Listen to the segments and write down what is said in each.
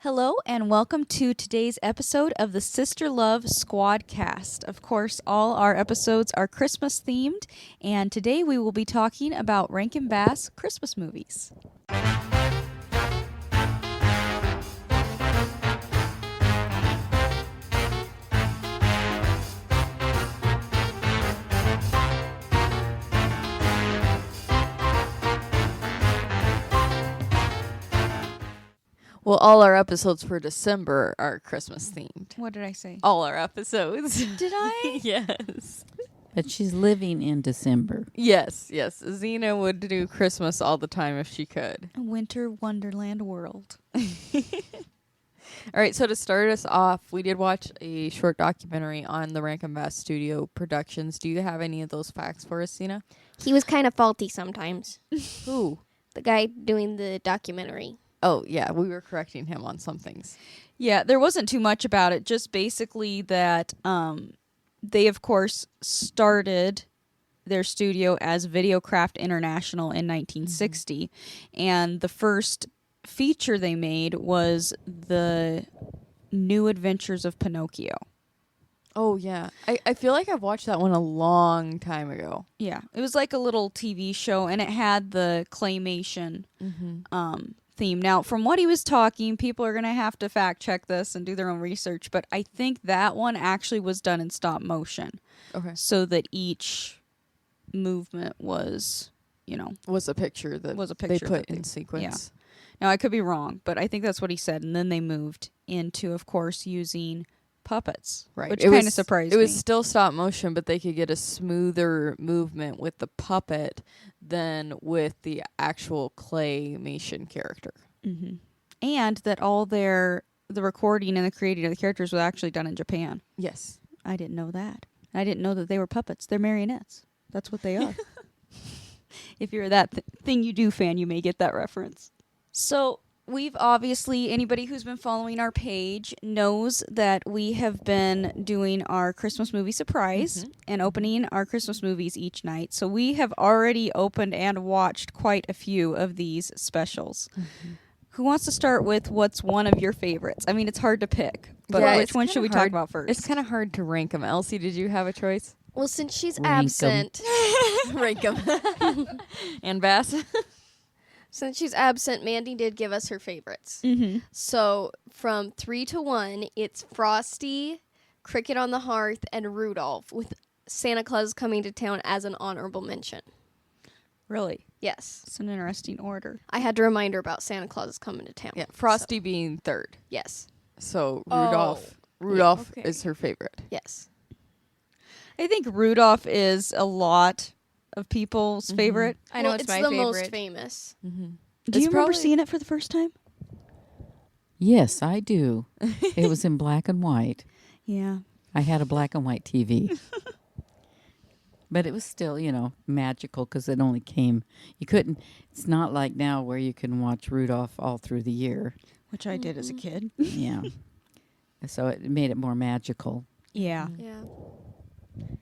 Hello and welcome to today's episode of the Sister Luv Squad cast. Of course, all our episodes are Christmas themed, and today we will be talking about Rankin Bass Christmas movies. Well, all our episodes for December are Christmas themed. What did I say? All our episodes. Did I? Yes. But she's living in December. Yes. Xena would do Christmas all the time if she could. A Winter Wonderland World. All right, so to start us off, we did watch a short documentary on the Rankin Bass Studio Productions. Do you have any of those facts for us, Xena? He was kind of faulty sometimes. Who? The guy doing the documentary. Oh, yeah, we were correcting him on some things. Yeah, there wasn't too much about it, just basically that they, of course, started their studio as Videocraft International in 1960, and the first feature they made was the New Adventures of Pinocchio. Oh, yeah. I feel like I've watched that one a long time ago. Yeah, it was like a little TV show, and it had the claymation theme. Now, from what he was talking, people are going to have to fact check this and do their own research, but I think that one actually was done in stop motion. Okay. So that each movement was, Was a picture that they put in sequence. Yeah. Now, I could be wrong, but I think that's what he said. And then they moved into, of course, using puppets, Right. which kind of surprised me. It was still stop motion, but they could get a smoother movement with the puppet than with the actual claymation character. Mm-hmm. And that all the recording and the creating of the characters was actually done in Japan. Yes. I didn't know that. I didn't know that they were puppets. They're marionettes. That's what they are. If you're that Thing You Do fan, you may get that reference. So we've obviously, anybody who's been following our page knows that we have been doing our Christmas movie surprise and opening our Christmas movies each night. So we have already opened and watched quite a few of these specials. Who wants to start with what's one of your favorites? I mean, it's hard to pick, but Yeah, which it's one kinda should we talk hard. about first? It's kind of hard to rank them. Elsie, did you have a choice? Well, since she's Rank 'em. absent, Rank them. And Bass? Mandy did give us her favorites. Mm-hmm. So from 3 to 1, it's Frosty, Cricket on the Hearth, and Rudolph, with Santa Claus coming to town as an honorable mention. Really? Yes. It's an interesting order. I had to remind her about Santa Claus coming to town. Yeah, Frosty being third. Yes. So Oh. Rudolph okay. is her favorite. Yes. I think Rudolph is a lot of people's favorite. I know Well, it's my the favorite. most famous. Do It's you remember probably- seeing it for the first time? Yes, I do. It was in black and white. Yeah. I had a black and white TV. But it was still, magical because it only came. It's not like now where you can watch Rudolph all through the year. Which I did as a kid. Yeah. So it made it more magical. Yeah. Yeah.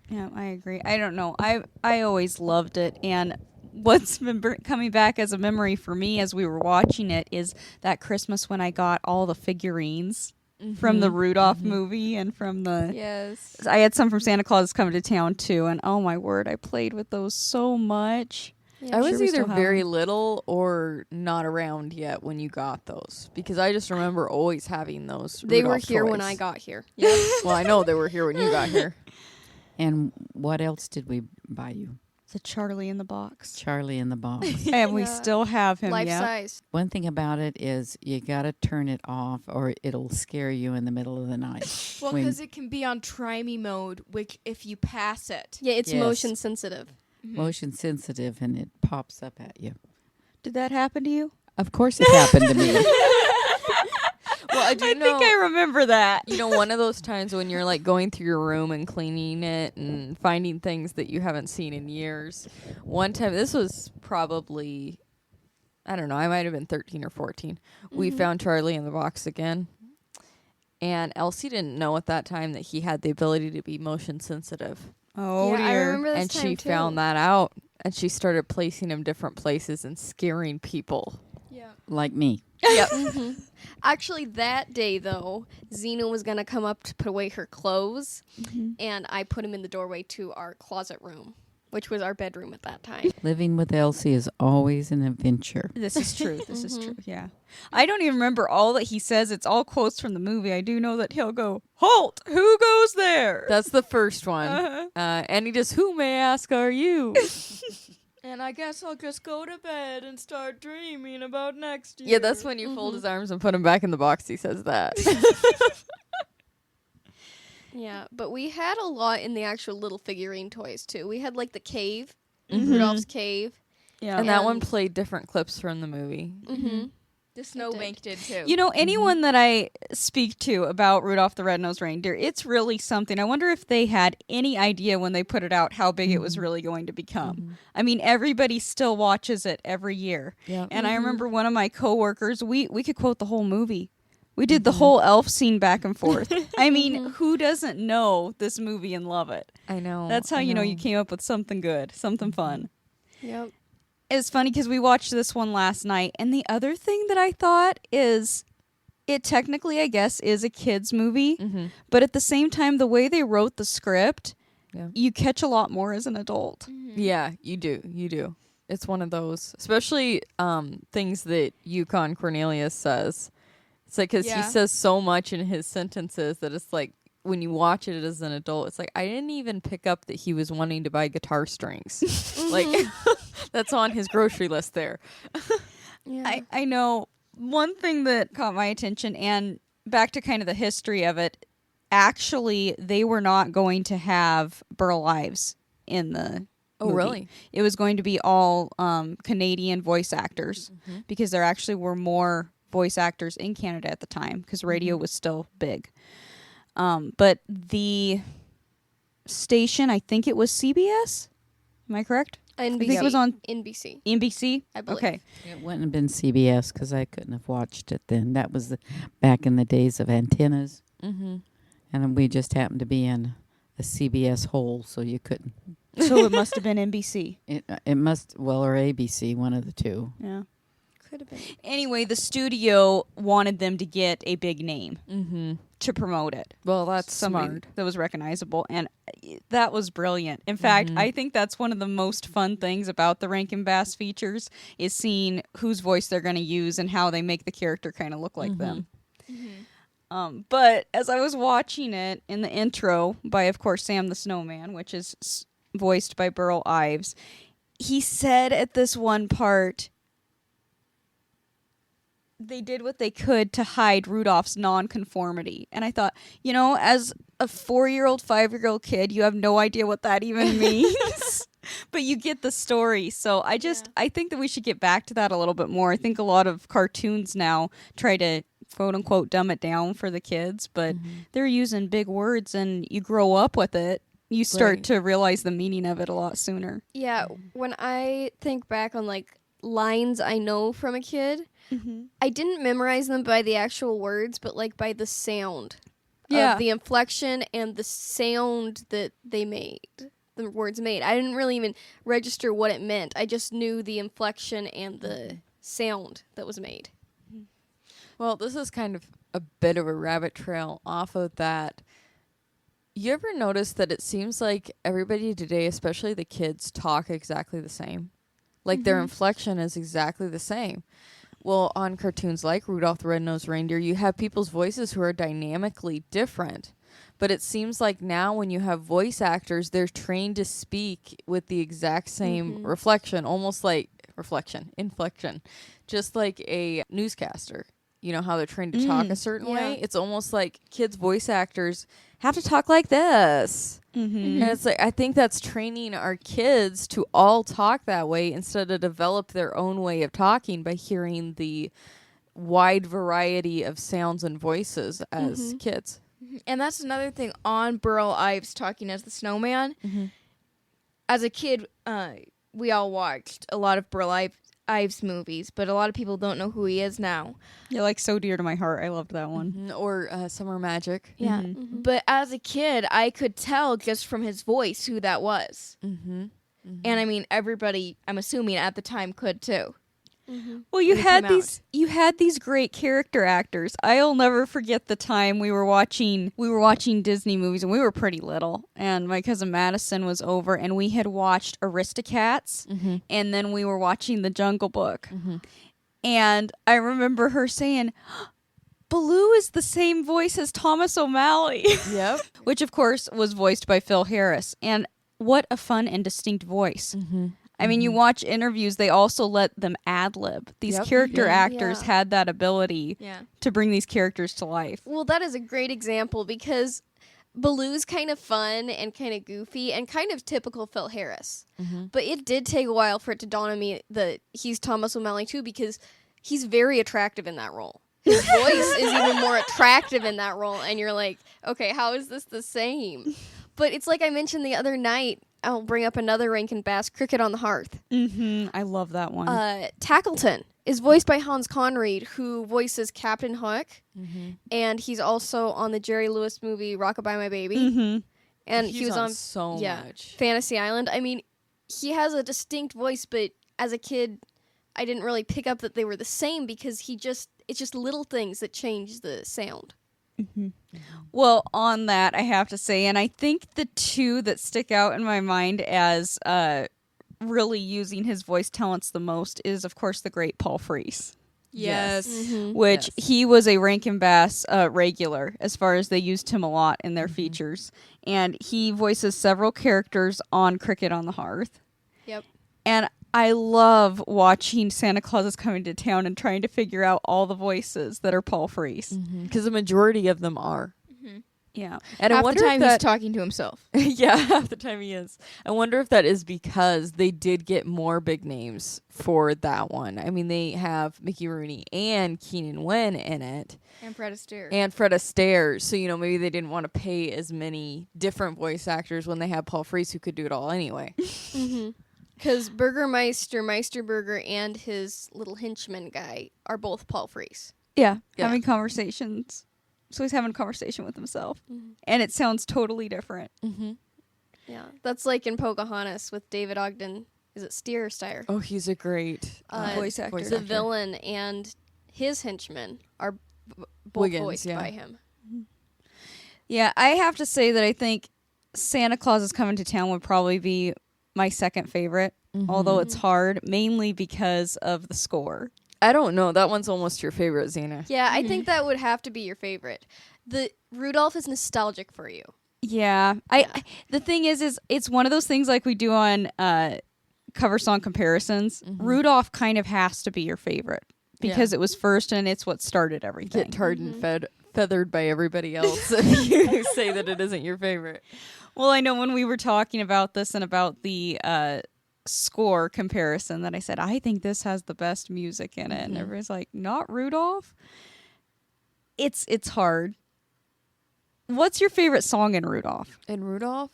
Yeah, I agree. I don't know. I always loved it. And what's been coming back as a memory for me as we were watching it is that Christmas when I got all the figurines from the Rudolph movie and from the... Yes. I had some from Santa Claus Coming to Town too. And oh my word, I played with those so much. Yeah. I was Sure we either still have very them. little or not around yet when you got those. Because I just remember always having those They were Rudolph here when toys. I got here. Well, I know they were here when you got here. And what else did we buy you? The Charlie in the Box. Charlie in the Box. And we Yeah. still have him, Life yeah. size. One thing about it is you got to turn it off or it'll scare you in the middle of the night. Well, When- because it can be on try me mode, which if you pass it. Yeah, it's Yes. motion sensitive. motion sensitive and it pops up at you. Did that happen to you? Of course it happened to me. Well, I do I know. think I remember that. You know, one of those times when you're like going through your room and cleaning it and finding things that you haven't seen in years. One time, this was probably, I don't know, I might have been 13 or 14. We found Charlie in the Box again. And Elsie didn't know at that time that he had the ability to be motion sensitive. Oh, yeah, I dear. remember this And time she too. found that out. And she started placing him different places and scaring people. Yeah. like me. Yep. Actually, that day though, Xena was gonna come up to put away her clothes, and I put him in the doorway to our closet room, which was our bedroom at that time. Living with Elsie is always an adventure. This is true. This is true. Yeah. I don't even remember all that he says. It's all quotes from the movie. I do know that he'll go, "Halt! Who goes there?" That's the first one. Uh-huh. And he just, who may I ask are you? And I guess I'll just go to bed and start dreaming about next year. Yeah, that's when you fold his arms and put him back in the box. He says that. Yeah, but we had a lot in the actual little figurine toys too. We had like the cave, Mhm. Rudolph's cave. Yeah. And that one And- played different clips from the movie. Mm-hmm. The snowbank did too. You know, anyone that I speak to about Rudolph the Red-Nosed Reindeer, it's really something. I wonder if they had any idea when they put it out how big it was really going to become. I mean, everybody still watches it every year. Yeah. And I remember one of my coworkers, we could quote the whole movie. We did the whole elf scene back and forth. I mean, who doesn't know this movie and love it? I know. That's how I you know you came up with something good, something fun. Yep. It's funny because we watched this one last night, and the other thing that I thought is, it technically, I guess, is a kid's movie, but at the same time, the way they wrote the script, Yeah. you catch a lot more as an adult. Yeah, you do. You do. It's one of those, especially things that Yukon Cornelius says. It's like, because he Yeah. says so much in his sentences that it's like, when you watch it as an adult, it's like, I didn't even pick up that he was wanting to buy guitar strings. Like, that's on his grocery list there. Yeah. I know one thing that caught my attention, and back to kind of the history of it, actually, they were not going to have Burl Ives in the Oh, movie. really? It was going to be all Canadian voice actors because there actually were more voice actors in Canada at the time because radio was still big. But the station, I think it was CBS. Am I correct? NBC. think it was on- NBC. NBC? I believe. Okay. It wouldn't have been CBS because I couldn't have watched it then. That was back in the days of antennas, Mm-hmm. and we just happened to be in a CBS hole, so you couldn't. So it must have been NBC. It must, well, or ABC, one of the two. Yeah. Could have been. Anyway, the studio wanted them to get a big name Mm-hmm. to promote it. Well, that's Somebody smart. that was recognizable, and that was brilliant. In fact, I think that's one of the most fun things about the Rankin Bass features is seeing whose voice they're going to use and how they make the character kind of look like them. But as I was watching it in the intro by, of course, Sam the Snowman, which is voiced by Burl Ives, he said at this one part, they did what they could to hide Rudolph's nonconformity. And I thought, you know, as a 4-year-old, 5-year-old kid, you have no idea what that even means. But you get the story. So I think that we should get back to that a little bit more. I think a lot of cartoons now try to quote unquote dumb it down for the kids, but they're using big words, and you grow up with it. You start Right. to realize the meaning of it a lot sooner. Yeah, when I think back on like lines I know from a kid, I didn't memorize them by the actual words, but like by the sound. Yeah. Of the inflection and the sound that they made. The words made. I didn't really even register what it meant. I just knew the inflection and the sound that was made. Well, this is kind of a bit of a rabbit trail off of that. You ever notice that it seems like everybody today, especially the kids, talk exactly the same? Like their inflection is exactly the same. Well, on cartoons like Rudolph the Red-Nosed Reindeer, you have people's voices who are dynamically different. But it seems like now when you have voice actors, they're trained to speak with the exact same reflection, almost like inflection, just like a newscaster. You know how they're trained to talk a certain way? It's almost like kids' voice actors have to talk like this. And it's like, I think that's training our kids to all talk that way instead of develop their own way of talking by hearing the wide variety of sounds and voices as kids. And that's another thing on Burl Ives talking as the snowman. As a kid, we all watched a lot of Burl Ives movies, but a lot of people don't know who he is now. You're like so dear to my heart. I loved that one. Or Summer Magic. Yeah. But as a kid, I could tell just from his voice who that was. And I mean, everybody, I'm assuming at the time could too. Well, you when it had came these great character actors. I'll never forget the time we were watching Disney movies, and we were pretty little, and my cousin Madison was over, and we had watched Aristocats, and then we were watching The Jungle Book. And I remember her saying, Baloo is the same voice as Thomas O'Malley. Yep. Which, of course, was voiced by Phil Harris. And what a fun and distinct voice. I mean, you watch interviews, they also let them ad-lib. These Yep. character actors Yeah. had that ability Yeah. to bring these characters to life. Well, that is a great example because Baloo's kind of fun and kind of goofy and kind of typical Phil Harris. But it did take a while for it to dawn on me that he's Thomas O'Malley too, because he's very attractive in that role. His voice is even more attractive in that role, and you're like, okay, how is this the same? But it's like I mentioned the other night, I'll bring up another Rankin Bass, Cricket on the Hearth. I love that one. Tackleton is voiced by Hans Conried, who voices Captain Hook, and he's also on the Jerry Lewis movie Rockabye My Baby, and he He's was on so much. Fantasy Island. I mean, he has a distinct voice, but as a kid, I didn't really pick up that they were the same because it's just little things that change the sound. Well, on that, I have to say, and I think the two that stick out in my mind as really using his voice talents the most is, of course, the great Paul Frees. Yes. Which Yes. he was a Rankin Bass regular, as far as they used him a lot in their features. And he voices several characters on Cricket on the Hearth. Yep. And I love watching Santa Claus is Coming to Town and trying to figure out all the voices that are Paul Frees. Because the majority of them are. Yeah. And I Half the wonder time if he's that, talking to himself. yeah, half the time he is. I wonder if that is because they did get more big names for that one. I mean, they have Mickey Rooney and Keenan Wynn in it, And Fred Astaire. and Fred Astaire. So, you know, maybe they didn't want to pay as many different voice actors when they had Paul Frees who could do it all anyway. Because Burgermeister, Meisterburger, and his little henchman guy are both Paul Frees. Yeah. Yeah. Having conversations. So he's having a conversation with himself. And it sounds totally different. Yeah, that's like in Pocahontas with David Ogden. Is it Steer or Steyer? Oh, he's a great Voice actor. voice The actor. villain and his henchmen are both Wiggins, voiced yeah. by him. Yeah, I have to say that I think Santa Claus is Coming to Town would probably be my second favorite. Although it's hard, mainly because of the score. I don't know. That one's almost your favorite, Xena. Yeah, I think that would have to be your favorite. The Rudolph is nostalgic for you. Yeah. The thing is it's one of those things like we do on cover song comparisons. Rudolph kind of has to be your favorite because it was first and it's what started everything. Get tarred and feathered by everybody else if you say that it isn't your favorite. Well, I know when we were talking about this and about the score comparison that I said, I think this has the best music in it. And everybody's like, not Rudolph? It's hard. What's your favorite song in Rudolph? And Rudolph?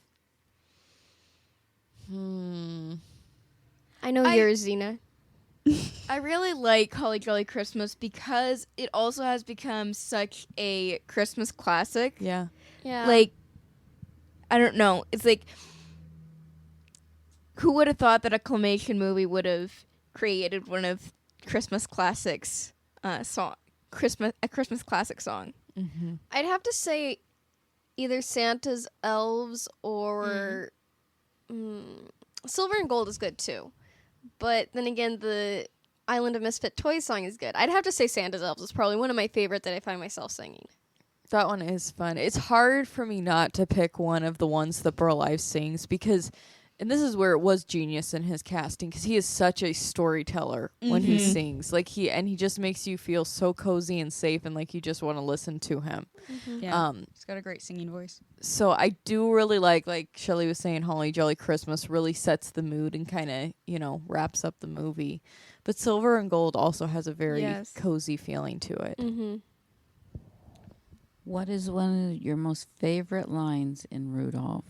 I know yours, Xena. I really like Holly Jolly Christmas because it also has become such a Christmas classic. Yeah. Yeah. Like, I don't know. It's like, who would have thought that a claymation movie would have created one of Christmas classics a Christmas classic song? I'd have to say either Santa's Elves or Silver and Gold is good too. But then again, the Island of Misfit Toys song is good. I'd have to say Santa's Elves is probably one of my favorite that I find myself singing. That one is fun. It's hard for me not to pick one of the ones that Burl Ives sings because, and this is where it was genius in his casting, because he is such a storyteller when he sings. Like he just makes you feel so cozy and safe, and like you just want to listen to him. Yeah. He's got a great singing voice. So I do really like Shelley was saying, Holly Jolly Christmas really sets the mood and kind of wraps up the movie. But Silver and Gold also has a very cozy feeling to it. What is one of your most favorite lines in Rudolph?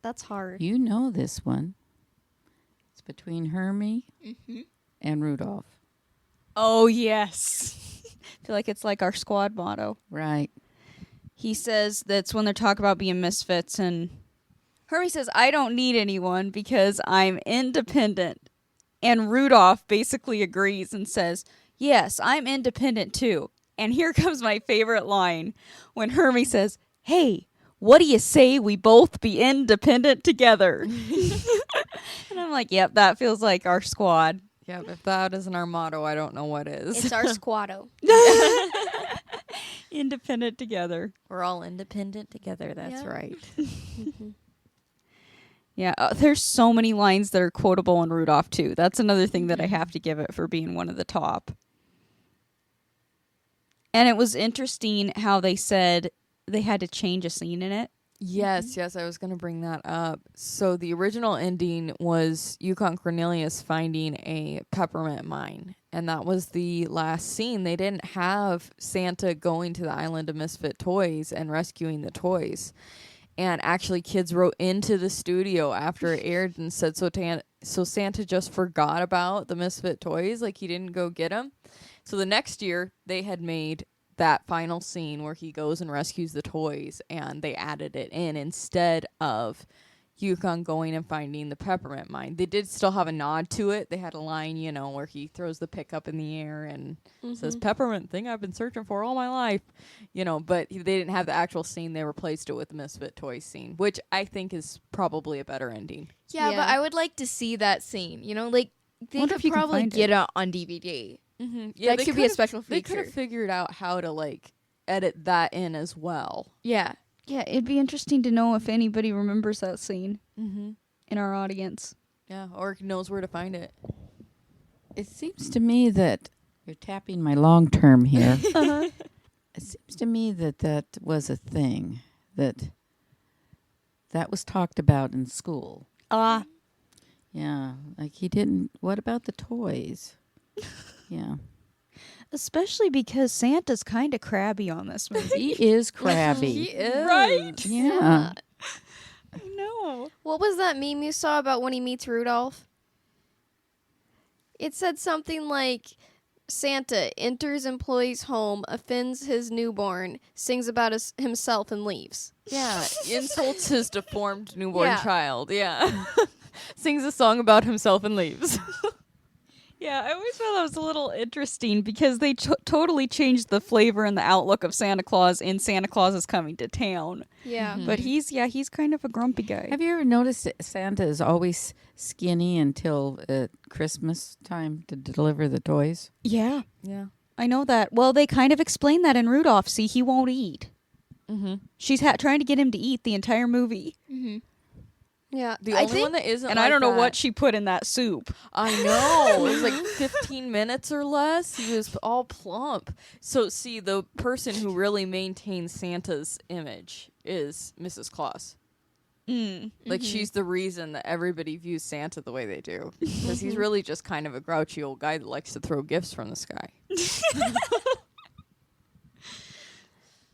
That's hard. You know this one. It's between Hermie and Rudolph. Oh, yes. I feel like it's like our squad motto. Right. He says that's when they're talking about being misfits, and Hermie says, I don't need anyone because I'm independent. And Rudolph basically agrees and says, yes, I'm independent too. And here comes my favorite line when Hermie says, hey, what do you say we both be independent together? And I'm like, yep, that feels like our squad. Yeah, if that isn't our motto, I don't know what is. It's our squatto. Independent together. We're all independent together. That's Yeah. right. Yeah, there's so many lines that are quotable in Rudolph too. That's another thing that I have to give it for being one of the top. And it was interesting how they said they had to change a scene in it. Yes, I was going to bring that up. So the original ending was Yukon Cornelius finding a peppermint mine. And that was the last scene. They didn't have Santa going to the island of misfit toys and rescuing the toys. And actually, kids wrote into the studio after it aired and said, so Santa just forgot about the misfit toys, like he didn't go get them. So the next year, they had made that final scene where he goes and rescues the toys, and they added it in instead of Yukon going and finding the peppermint mine. They did still have a nod to it. They had a line, where he throws the pick up in the air and says, peppermint thing I've been searching for all my life, but they didn't have the actual scene. They replaced it with the misfit toys scene, which I think is probably a better ending. Yeah, Yeah. but I would like to see that scene. Like they Wonder could if you can probably find get it on DVD. Yeah, That could be a special They could feature. have figured out how to edit that in as well. Yeah. Yeah, it'd be interesting to know if anybody remembers that scene in our audience. Yeah, or knows where to find it. It seems to me that you're tapping my long term here. It seems to me that was a thing that was talked about in school. Yeah, like he didn't. What about the toys? Yeah, Especially because Santa's kind of crabby on this movie. he is crabby. is. Right? Yeah. I know. What was that meme you saw about when he meets Rudolph? It said something like Santa enters employee's home, offends his newborn, sings about himself, and leaves. Yeah, insults his deformed newborn Yeah. child. Yeah. Sings a song about himself and leaves. Yeah, I always thought that was a little interesting because they totally changed the flavor and the outlook of Santa Claus in Santa Claus is Coming to Town. Yeah. But he's kind of a grumpy guy. Have you ever noticed that Santa is always skinny until Christmas time to deliver the toys? Yeah, Yeah. I know that. Well, they kind of explain that in Rudolph. See, he won't eat. She's trying to get him to eat the entire movie. Yeah. The I only think one that isn't And like I don't know that- what she put in that soup. I know. It was like 15 minutes or less. He was all plump. So, see, the person who really maintains Santa's image is Mrs. Claus. Like, she's the reason that everybody views Santa the way they do. Because he's really just kind of a grouchy old guy that likes to throw gifts from the sky.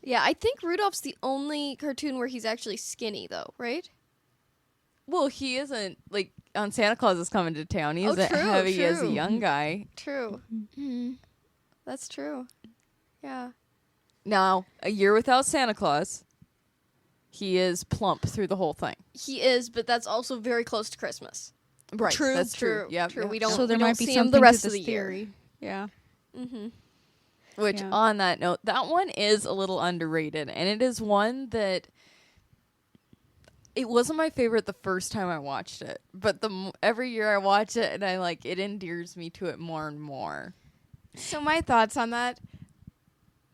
Yeah, I think Rudolph's the only cartoon where he's actually skinny, though, right? Well, he isn't, like, on Santa Claus is Coming to Town. He Oh, isn't true, heavy as a true. young guy. True. That's true. Yeah. Now, A Year Without Santa Claus, he is plump through the whole thing. He is, but that's also very close to Christmas. Right. True. That's true. Yep, True. yep, We don't. So there we might don't be see him something the rest to of this the year. theory. Yeah. Mm-hmm. Which, Yeah. on that note, that one is a little underrated. And it is one that it wasn't my favorite the first time I watched it. But every year I watch it, and it endears me to it more and more. So my thoughts on that.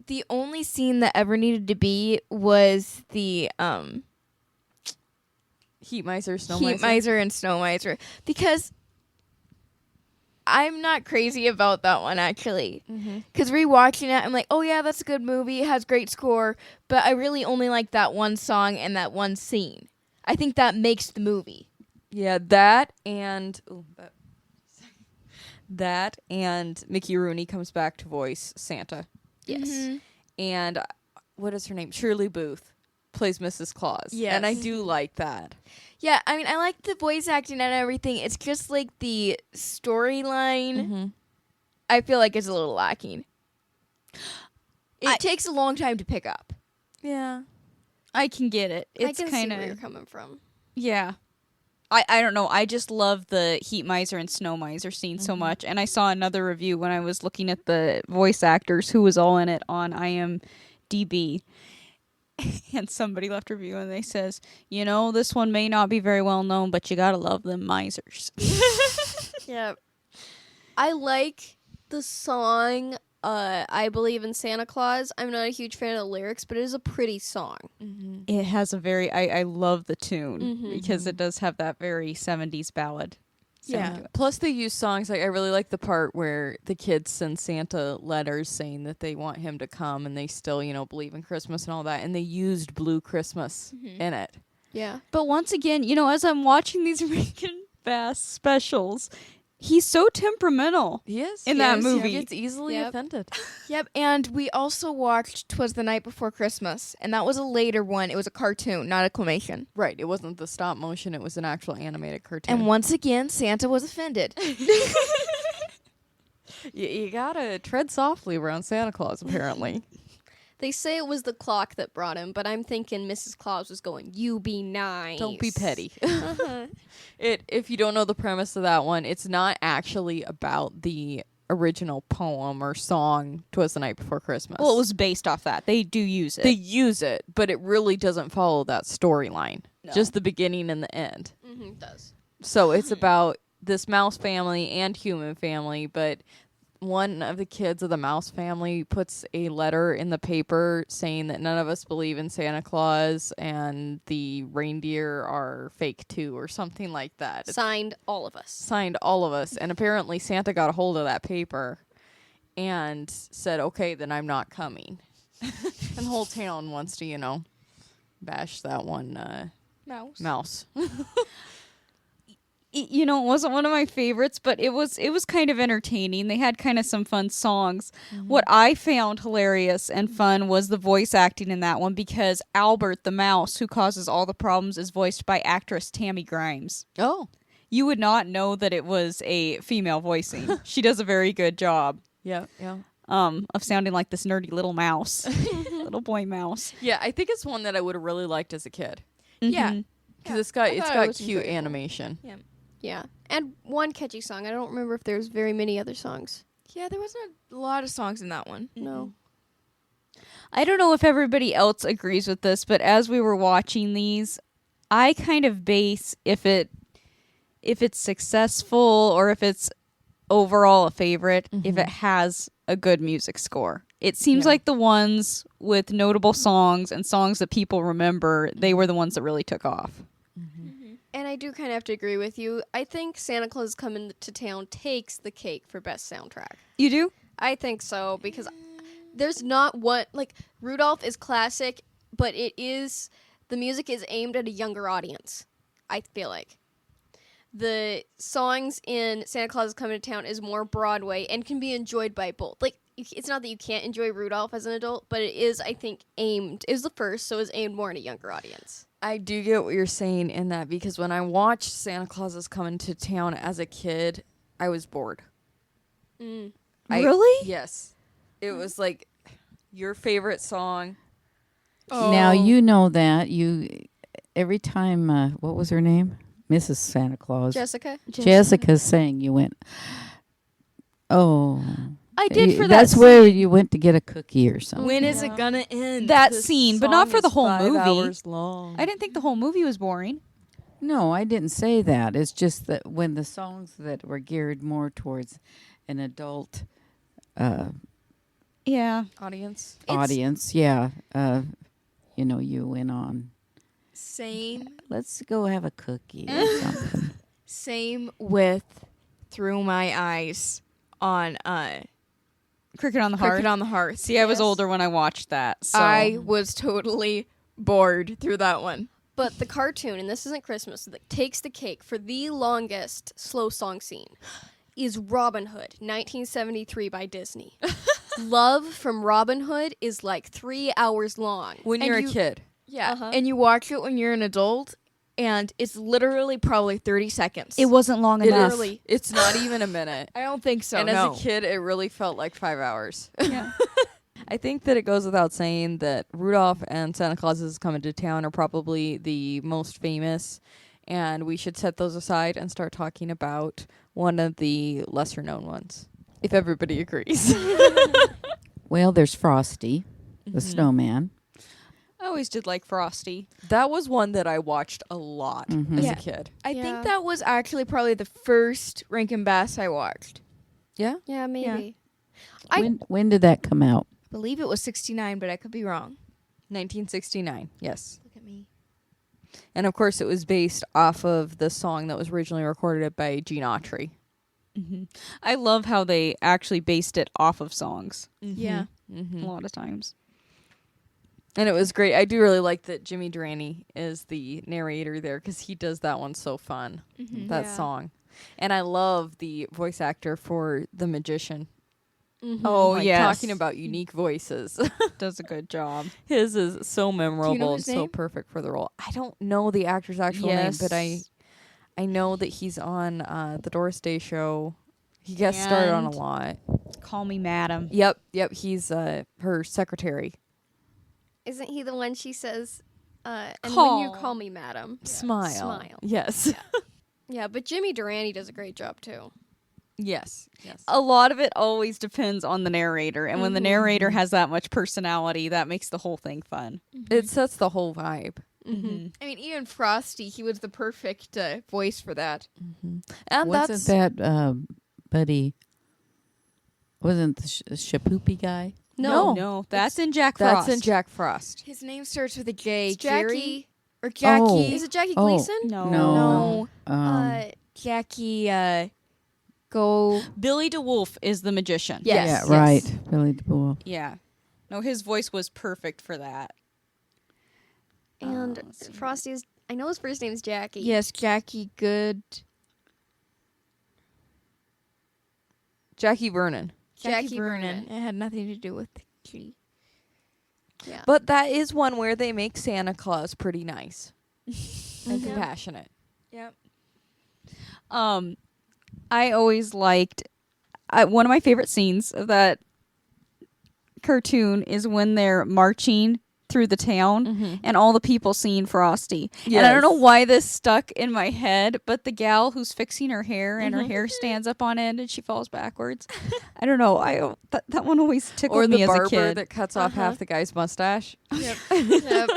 The only scene that ever needed to be was the Heat Miser, Snow Heat Miser. Miser and Snow Miser, because I'm not crazy about that one actually. Because rewatching it, I'm like, oh yeah, that's a good movie. It has great score, but I really only like that one song and that one scene. I think that makes the movie. Yeah, that and that and Mickey Rooney comes back to voice Santa. Yes. And what is her name? Shirley Booth plays Mrs. Claus. Yes. And I do like that. Yeah, I mean, I like the voice acting and everything. It's just like the storyline, I feel like is a little lacking. It takes a long time to pick up. Yeah. I can get it. It's I can kind see where you're of coming from. yeah. I don't know. I just love the heat miser and snow miser scene so much. And I saw another review when I was looking at the voice actors who was all in it on IMDb. And somebody left a review and they says, this one may not be very well known, but you gotta love them misers. Yeah. I like the song I Believe in Santa Claus. I'm not a huge fan of the lyrics, but it is a pretty song. It has a very I love the tune because it does have that very 70s ballad. Yeah. Plus, they use songs like I really like the part where the kids send Santa letters saying that they want him to come, and they still, believe in Christmas and all that, and they used Blue Christmas in it. Yeah. But once again, as I'm watching these Rankin Bass specials, he's so temperamental. He is In that movie. He gets easily Yep. offended. Yep, and we also watched 'Twas the Night Before Christmas, and that was a later one. It was a cartoon, not a claymation. Right. It wasn't the stop motion. It was an actual animated cartoon. And once again, Santa was offended. you gotta tread softly around Santa Claus, apparently. They say it was the clock that brought him, but I'm thinking Mrs. Claus was going, "You be nice. Don't be petty. Uh-huh. If you don't know the premise of that one, it's not actually about the original poem or song, 'Twas the Night Before Christmas. Well, it was based off that. They do use it. They use it, but it really doesn't follow that storyline. No. Just the beginning and the end. It does. So it's about this mouse family and human family, but one of the kids of the mouse family puts a letter in the paper saying that none of us believe in Santa Claus and the reindeer are fake too, or something like that. It's Signed, all of us. signed all of us, and apparently Santa got a hold of that paper and said, "Okay, then I'm not coming." And the whole town wants to, bash that one mouse. It wasn't one of my favorites, but it was kind of entertaining. They had kind of some fun songs. What I found hilarious and fun was the voice acting in that one, because Albert the mouse, who causes all the problems, is voiced by actress Tammy Grimes. Oh, You would not know that it was a female voicing. She does a very good job yeah. of sounding like this nerdy little mouse, little boy mouse. Yeah, I think it's one that I would have really liked as a kid. Yeah. Mhm. Because it's I got thought it was cute enjoyable. animation. Yeah. And one catchy song. I don't remember if there's very many other songs. Yeah, there wasn't a lot of songs in that one. No. I don't know if everybody else agrees with this, but as we were watching these, I kind of base if it's successful or if it's overall a favorite, if it has a good music score. It seems Yeah. like the ones with notable songs and songs that people remember, they were the ones that really took off. And I do kind of have to agree with you. I think Santa Claus Coming to Town takes the cake for best soundtrack. You do? I think so, because there's not one, like, Rudolph is classic, but the music is aimed at a younger audience, I feel like. The songs in Santa Claus is Coming to Town is more Broadway and can be enjoyed by both. Like, it's not that you can't enjoy Rudolph as an adult, but it is, I think, it was the first, so it was aimed more at a younger audience. I do get what you're saying in that, because when I watched Santa Claus is Coming to Town as a kid, I was bored. Really? Yes. It was like your favorite song. Now you know that every time what was her name? Mrs. Santa Claus. Jessica? Jessica sang. You went. Oh, I did for that That's scene. where you went to get a cookie or something. When is it gonna end? That This scene, but not song for the is whole 5 movie. hours long. I didn't think the whole movie was boring. No, I didn't say that. It's just that when the songs that were geared more towards an adult Yeah. Audience. audience, you went on. Same Let's go have a cookie or something. Same with Through My Eyes on Cricket on the Hearth. Cricket on the Hearth. See, I was Yes. older when I watched that. So I was totally bored through that one. But the cartoon, and this isn't Christmas, that takes the cake for the longest slow song scene is Robin Hood, 1973 by Disney. Love from Robin Hood is like 3 hours long. When And you're you- a kid. Yeah. Uh-huh. And you watch it when you're an adult, and it's literally probably 30 seconds. it wasn't long It enough. is. It's not even a minute. I don't think so. And no. as a kid, it really felt like 5 hours. Yeah. I think that it goes without saying that Rudolph and Santa Claus is Coming to Town are probably the most famous and we should set those aside and start talking about one of the lesser known ones, if everybody agrees. Well, there's Frosty, the Mhm. snowman. I always did like Frosty. That was one that I watched a lot Mhm. as Yeah. a kid. I Yeah. think that was actually probably the first Rankin Bass I watched. Yeah? Yeah, maybe. When did that come out? I believe it was 69, but I could be wrong. 1969, yes. Look at me. And of course, it was based off of the song that was originally recorded by Gene Autry. Mm-hmm. I love how they actually based it off of songs Yeah. Mm-hmm. a lot of times. And it was great. I do really like that Jimmy Durante is the narrator there because he does that one so fun, Mhm. that Yeah. song. And I love the voice actor for the magician. Mm-hmm. Oh, like, yes. talking about unique voices. Does a good job. His is so memorable and his so name? perfect for the role. I don't know the actor's actual name, but Yes. I know that he's on the Doris Day show. He gets started on a And- lot. Call me madam. Yep. He's her secretary. Isn't he the one she says, and when you Call. call me madam? Smile. Smile. Yes. Yeah, but Jimmy Durante does a great job too. Yes. A lot of it always depends on the narrator. And when the narrator has that much personality, that makes the whole thing fun. It sets the whole vibe. Mm-hmm. I mean, even Frosty, he was the perfect voice for that. And Wasn't that Buddy? Wasn't the Shapoopy guy? No, that's in Jack Frost. that's in Jack Frost. His name starts with a J. It's Jerry Jackie. or Jackie. Oh. Is it Jackie Oh. Gleason? No. No. Um, Go. Billy DeWolf is the magician. Yes. yeah, right. Billy DeWolf. Yeah. No, his voice was perfect for that. And let's see. Frosty's. I know his first name is Jackie. Yes, Jackie Good. Jackie Vernon. Jackie Vernon. Vernon. It had nothing to do with Judy. Yeah. But that is one where they make Santa Claus pretty nice and Yeah. compassionate. Yep. I always liked one of my favorite scenes of that cartoon is when they're marching through the town and all the people seeing Frosty. And I don't know Yes. why this stuck in my head, but the gal who's fixing her hair and her hair stands up on end and she falls backwards. I don't know. That one always tickled Or me the as a barber kid. that cuts off half the guy's mustache. Yep. Yep.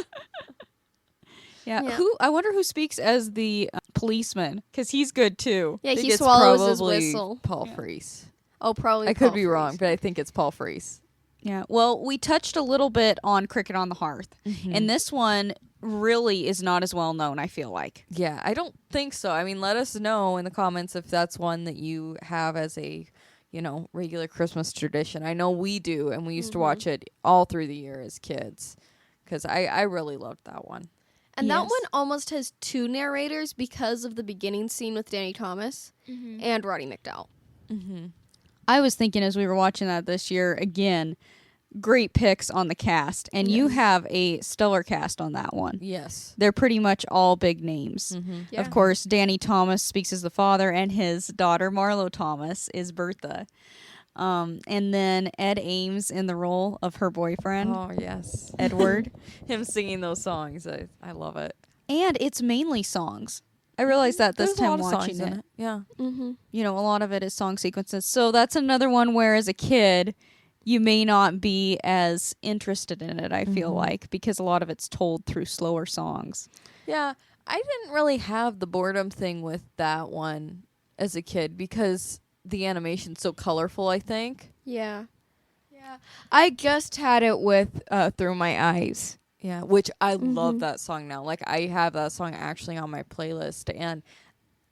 Yeah. Yeah. Who? I wonder who speaks as the policeman because he's good too. Yeah, I think he it's swallows his probably whistle. Paul Yeah. Freese. Oh, probably. I could Paul be wrong, Frees. but I think it's Paul Freese. Yeah. Well, we touched a little bit on Cricket on the Hearth, and this one really is not as well known. I feel like. Yeah, I don't think so. I mean, let us know in the comments if that's one that you have as a, regular Christmas tradition. I know we do, and we used to watch it all through the year as kids because I really loved that one. And that Yes. one almost has two narrators because of the beginning scene with Danny Thomas and Roddy McDowell. I was thinking as we were watching that this year again, great picks on the cast, and you have a stellar cast on that one. Yes. They're pretty much all big names. Yeah. Of course, Danny Thomas speaks as the father, and his daughter Marlo Thomas is Bertha. And then Ed Ames in the role of her boyfriend, Oh, yes. Edward. Him singing those songs. I love it. And it's mainly songs. I realized that this There's a time lot of watching songs in it. it. Yeah. Mm-hmm. A lot of it is song sequences. So that's another one where as a kid, you may not be as interested in it, I feel like, because a lot of it's told through slower songs. Yeah. I didn't really have the boredom thing with that one as a kid because the animation's so colorful, I think. Yeah. Yeah. I just had it with Through My Eyes. Yeah, which I love that song now. Like, I have that song actually on my playlist, and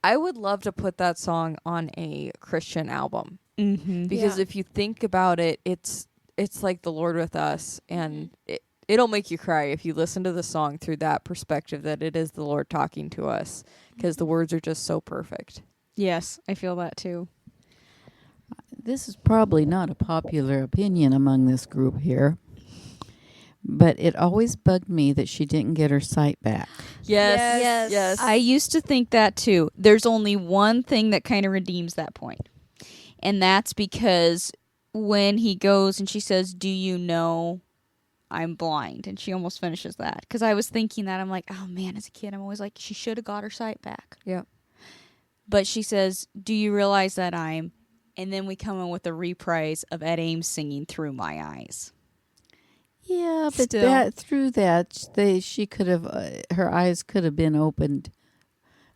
I would love to put that song on a Christian album Mm-hmm. because Yeah. if you think about it, it's like the Lord with us, and it'll make you cry if you listen to the song through that perspective that it is the Lord talking to us because the words are just so perfect. Yes, I feel that too. This is probably not a popular opinion among this group here, but it always bugged me that she didn't get her sight back. Yes, Yes. I used to think that too. There's only one thing that kind of redeems that point. And that's because when he goes and she says, "Do you know I'm blind. And she almost finishes that. Because I was thinking that. I'm like, oh, man, as a kid, I'm always like, she should have got her sight back. Yeah. But she says, do you realize that I'm... And then we come in with a reprise of Ed Ames singing Through My Eyes. Yeah, but Still. through that, she could have, her eyes could have been opened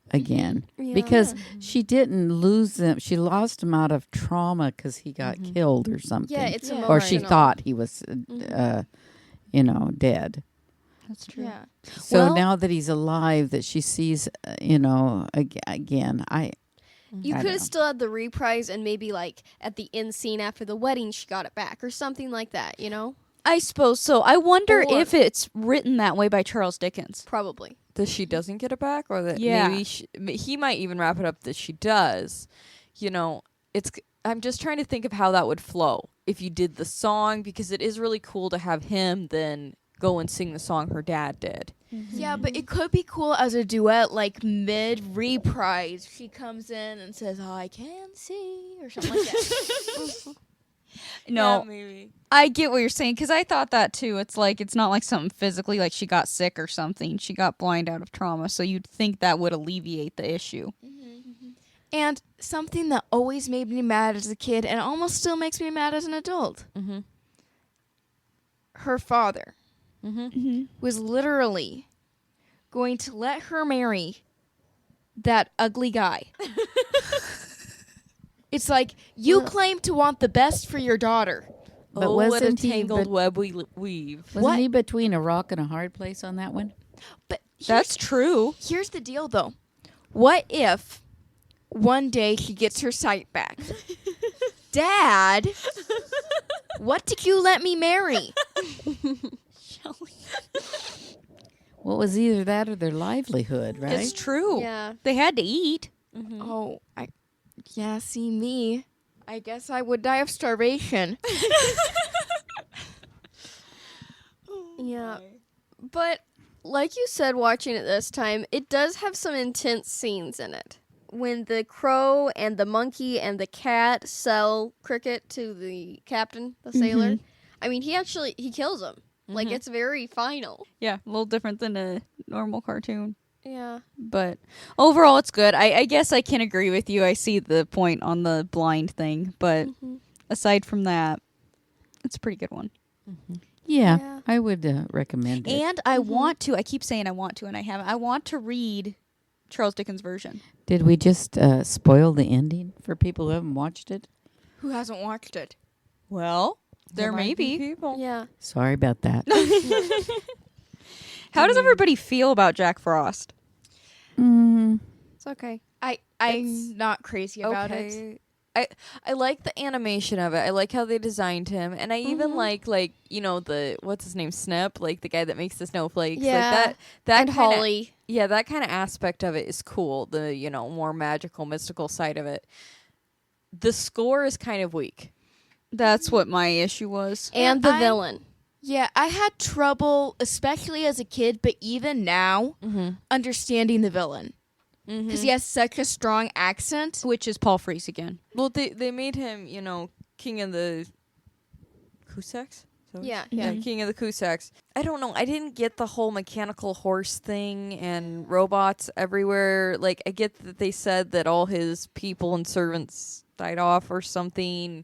again. Yeah. Because she didn't lose them. She lost him out of trauma because he got killed or something. Yeah, it's emotional. or she thought he was, dead. That's true. Yeah. So Well- now that he's alive, that she sees, again, You I could don't have know. still had the reprise and maybe like at the end scene after the wedding she got it back or something like that, you know? I suppose so. I wonder Or- if it's written that way by Charles Dickens. Probably. That she doesn't get it back, or that Yeah. maybe he might even wrap it up that she does. I'm just trying to think of how that would flow if you did the song, because it is really cool to have him then go and sing the song her dad did. Yeah, but it could be cool as a duet, like mid reprise. She comes in and says, "I can see," or something like that. No, maybe. I get what you're saying because I thought that too. It's like it's not like something physically, like she got sick or something. She got blind out of trauma, so you'd think that would alleviate the issue. And something that always made me mad as a kid and almost still makes me mad as an adult. Mm-hmm. Her father Mm-hmm. was literally going to let her marry that ugly guy. It's like, you claim to want the best for your daughter. But Oh, what a wasn't he tangled bet- web we weave. Wasn't What? he between a rock and a hard place on that one? But That's true. here's the deal, though. What if one day she gets her sight back? Dad, what did you let me marry? Well, it was either that or their livelihood, right? It's true. Yeah. They had to eat. Oh, see me. I guess I would die of starvation. Yeah. But like you said, watching it this time, it does have some intense scenes in it. When the crow and the monkey and the cat sell Cricket to the captain, the sailor, I mean, he kills him. Like, it's very final. Yeah, a little different than a normal cartoon. Yeah. But overall, it's good. I guess I can agree with you. I see the point on the blind thing. But aside from that, it's a pretty good one. Yeah, Yeah. I would recommend it. And I want to. I keep saying I want to, and I haven't. I want to read Charles Dickens' version. Did we just spoil the ending for people who haven't watched it? Who hasn't watched it? Well, there may be. people. Yeah. Sorry about that. How does everybody feel about Jack Frost? It's okay. I'm not crazy about it. Okay. I like the animation of it. I like how they designed him, and I even like the what's his name, Snip, like the guy that makes the snowflakes. Yeah. Like that And kinda, Holly. Yeah, that kind of aspect of it is cool. The more magical, mystical side of it. The score is kind of weak. That's what my issue was. And the I- villain. Yeah, I had trouble, especially as a kid, but even now, understanding the villain. Because he has such a strong accent. Which is Paul Frees again. Well, they made him king of the Cossacks. Yeah. Yeah, King of the Cossacks. I don't know. I didn't get the whole mechanical horse thing and robots everywhere. Like, I get that they said that all his people and servants died off or something.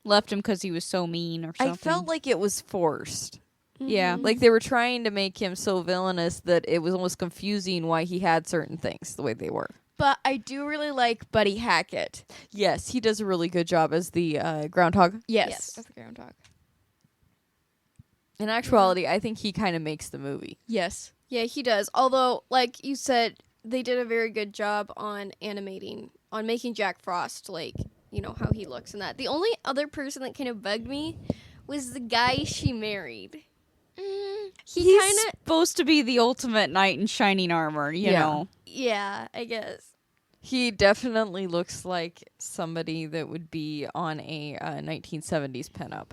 Left him because he was so mean or something. I felt like it was forced. Yeah. Like, they were trying to make him so villainous that it was almost confusing why he had certain things the way they were. But I do really like Buddy Hackett. Yes, he does a really good job as the groundhog. Yes. As the groundhog. In actuality, I think he kind of makes the movie. Yes. Yeah, he does. Although, like you said, they did a very good job on making Jack Frost, like, how he looks and that. The only other person that kind of bugged me was the guy she married. He He's kind of, supposed to be the ultimate knight in shining armor, you know. yeah, I guess. He definitely looks like somebody that would be on a 1970s pinup.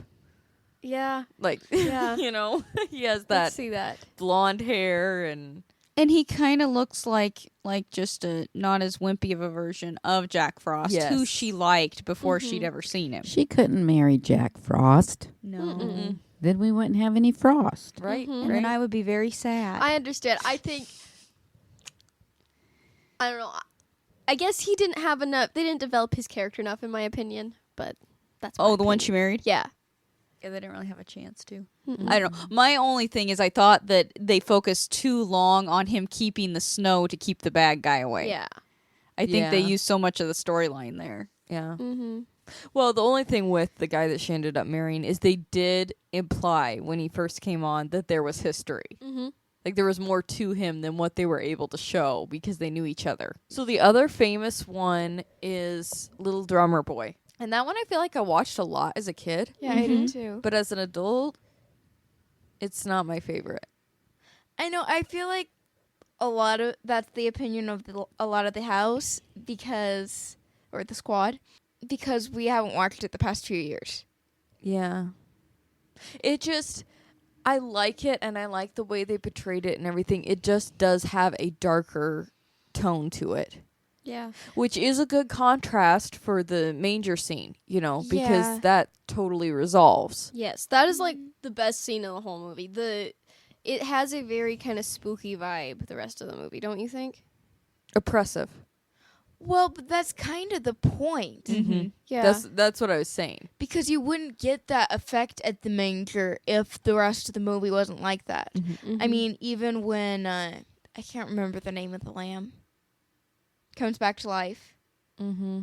Yeah, Like, Yeah. he has let's that see that. blonde hair and And he kind of looks like just a not as wimpy of a version of Jack Frost, who Yes. she liked before she'd ever seen him. She couldn't marry Jack Frost. No. then we wouldn't have any frost. Right. Mhm. And then I would be very sad. I understand. I think I don't know. I guess he didn't have enough. They didn't develop his character enough, in my opinion. But that's the one she married? Yeah. Yeah, they didn't really have a chance to. Mm-mm. I don't know. My only thing is I thought that they focused too long on him keeping the snow to keep the bad guy away. Yeah. I think they Yeah. used so much of the storyline there. Yeah. Mm-hmm. Well, the only thing with the guy that she ended up marrying is they did imply when he first came on that there was history. Mm-hmm. Like there was more to him than what they were able to show because they knew each other. So the other famous one is Little Drummer Boy. And that one I feel like I watched a lot as a kid. Yeah, I did too. But as an adult, it's not my favorite. I know. I feel like that's the opinion of a lot of the house or the squad, because we haven't watched it the past few years. Yeah. I like it and I like the way they portrayed it and everything. It just does have a darker tone to it. Yeah. Which is a good contrast for the manger scene, because Yeah. that totally resolves. Yes, that is like the best scene in the whole movie. It has a very kind of spooky vibe. The rest of the movie, don't you think? Oppressive. Well, but that's kind of the point. Mm-hmm. Yeah. That's what I was saying. Because you wouldn't get that effect at the manger if the rest of the movie wasn't like that. Mhm. I mean, even when I can't remember the name of the lamb comes back to life. Mm-hmm.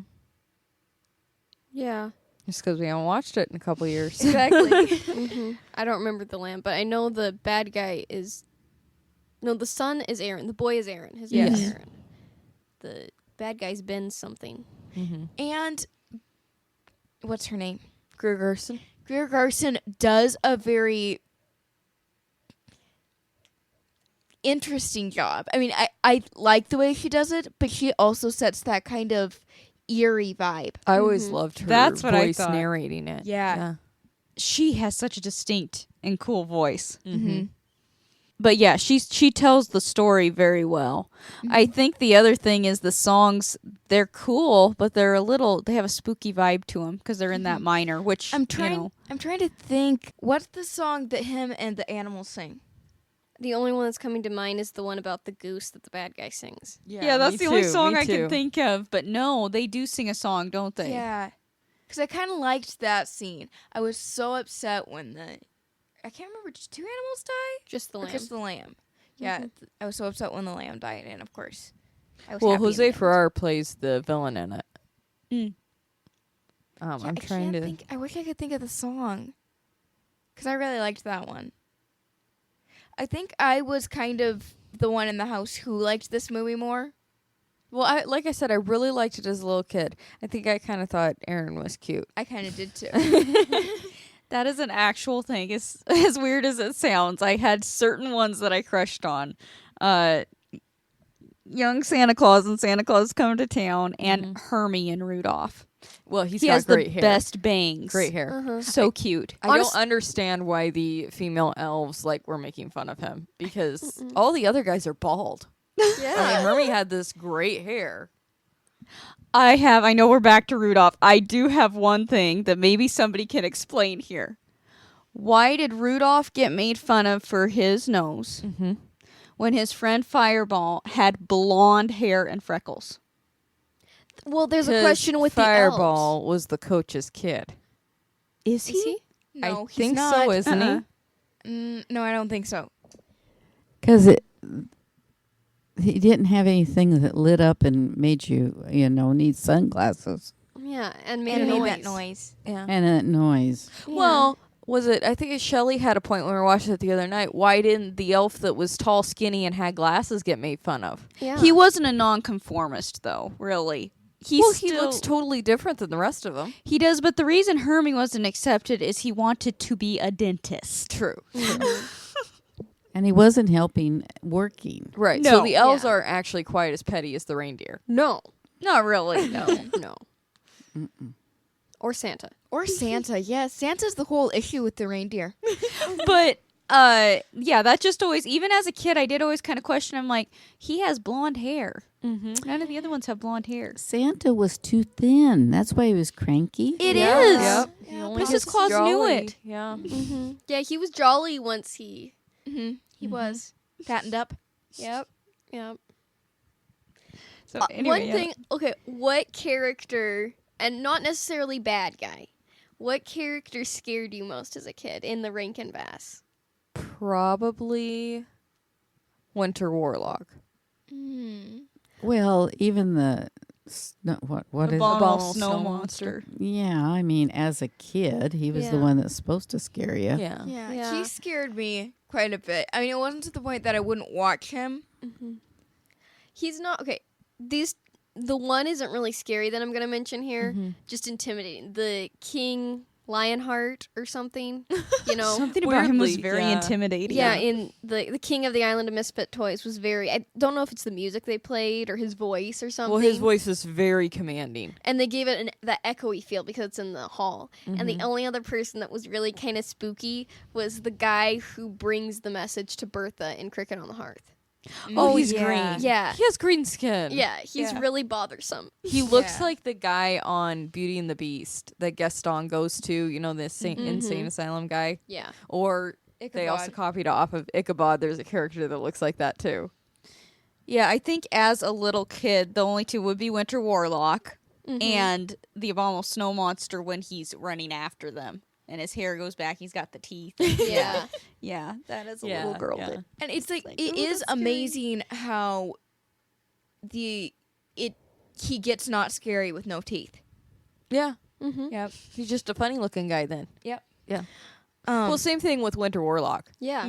Yeah. Just because we haven't watched it in a couple years. Exactly. hmm I don't remember the lamb, but I know the bad guy is. No, the son is Aaron. The boy is Aaron. His name is Yes. Aaron. The bad guy's Ben something. Mm-hmm. And what's her name? Greer Garson. Greer Garson does a very interesting job. I mean, I like the way she does it, but she also sets that kind of eerie vibe. I always Mhm. loved her That's what I voice thought. narrating it. Yeah. She has such a distinct and cool voice. Mm-hmm. But yeah, she tells the story very well. I think the other thing is the songs, they're cool, but they have a spooky vibe to them because they're in that minor, which I'm trying you know, I'm trying to think, what's the song that him and the animals sing? The only one that's coming to mind is the one about the goose that the bad guy sings. yeah, that's me the only too, song me I can too. think of. But no, they do sing a song, don't they? Yeah. Cuz I kind of liked that scene. I was so upset when I can't remember, did 2 animals die? Just the Or lamb. just the lamb. Yeah, I was so upset when the lamb died, and of course, I was Well, happy in Jose the end. Ferrer plays the villain in it. Mm. I'm I trying can't to think. I wish I could think of the song, because I really liked that one. I think I was kind of the one in the house who liked this movie more. Well, like I said, I really liked it as a little kid. I think I kind of thought Aaron was cute. I kind of did too. That is an actual thing. As weird as it sounds, I had certain ones that I crushed on. Young Santa Claus and Santa Claus Come to Town, and Hermie and Rudolph. Well, he He has great the hair. best bangs. Great hair. Uh-huh. So cute. I don't understand why the female elves were making fun of him because all the other guys are bald. I mean, Hermie had this great hair. I know we're back to Rudolph. I do have one thing that maybe somebody can explain here. Why did Rudolph get made fun of for his nose when his friend Fireball had blonde hair and freckles? Well, there's a 'Cause question with Fireball was the coach's kid. Is the elves. Is he? No, I he's think not. so, isn't Uh-uh. No, I don't think so. Because he didn't have anything that lit up and made you, need sunglasses Yeah, and made And a made noise. that noise. he? Yeah. and that noise. Yeah. Well, was it? I think Shelley had a point when we were watching it the other night. Why didn't the elf that was tall, skinny, and had glasses get made fun of? yeah. He wasn't a nonconformist, though, really. He looks totally different than the rest of them. He does, but the reason Hermie wasn't accepted is he wanted to be a dentist. True. And he wasn't helping working. Right. No. So the elves Yeah. aren't actually quite as petty as the reindeer. No. Not really. No. No. Or Santa. Or Santa. Yes, Santa's the whole issue with the reindeer. But Yeah, that just always, even as a kid, I did always kind of question him, like, he has blonde hair. Mm-hmm. None of the other ones have blonde hair. Santa was too thin. That's why he was cranky. It Yeah. is. Yep. Yeah, He only Mrs. gets Claus knew jolly. it. Yeah. Yeah, he was jolly once he. He was fattened up. Yep. Yep. So One thing. Okay, what character, and not necessarily bad guy, what character scared you most as a kid in the Rankin Bass? Probably Winter Warlock. Well, even the what is Abominable it? snow monster. Yeah, I mean, as a kid, he was the Yeah. one that's supposed to scare you. Yeah. Yeah. He scared me quite a bit. I mean, it wasn't to the point that I wouldn't watch him. He's not okay. The one isn't really scary that I'm gonna mention here. Just intimidating. The King Lionheart or something. You know. Something about him was Weirdly, very yeah. intimidating. Yeah, in the King of the Island of Misfit Toys was very. I don't know if it's the music they played or his voice or something. Well, his voice is very commanding. And they gave it that echoey feel because it's in the hall. And the only other person that was really kind of spooky was the guy who brings the message to Bertha in Cricket on the Hearth. Oh, he's yeah. green. Yeah. He has green skin. Yeah, he's Yeah. really bothersome. He looks Yeah. like the guy on Beauty and the Beast that Gaston goes to, you know, the insane asylum guy. Yeah. Or they also copied off of Ichabod. There's a character that looks like that too. Yeah, I think as a little kid, the only two would be Winter Warlock and the Abominable Snow Monster when he's running after them. And his hair goes back. He's got the teeth. Yeah. Yeah, that is a Yeah, little girl. yeah. That, And it's like, like, it ooh, is that's scary. amazing how he gets not scary with no teeth. Yeah. Yep. He's just a funny looking guy then. Yep. Yeah. Um, Well, same thing with Winter Warlock. Yeah.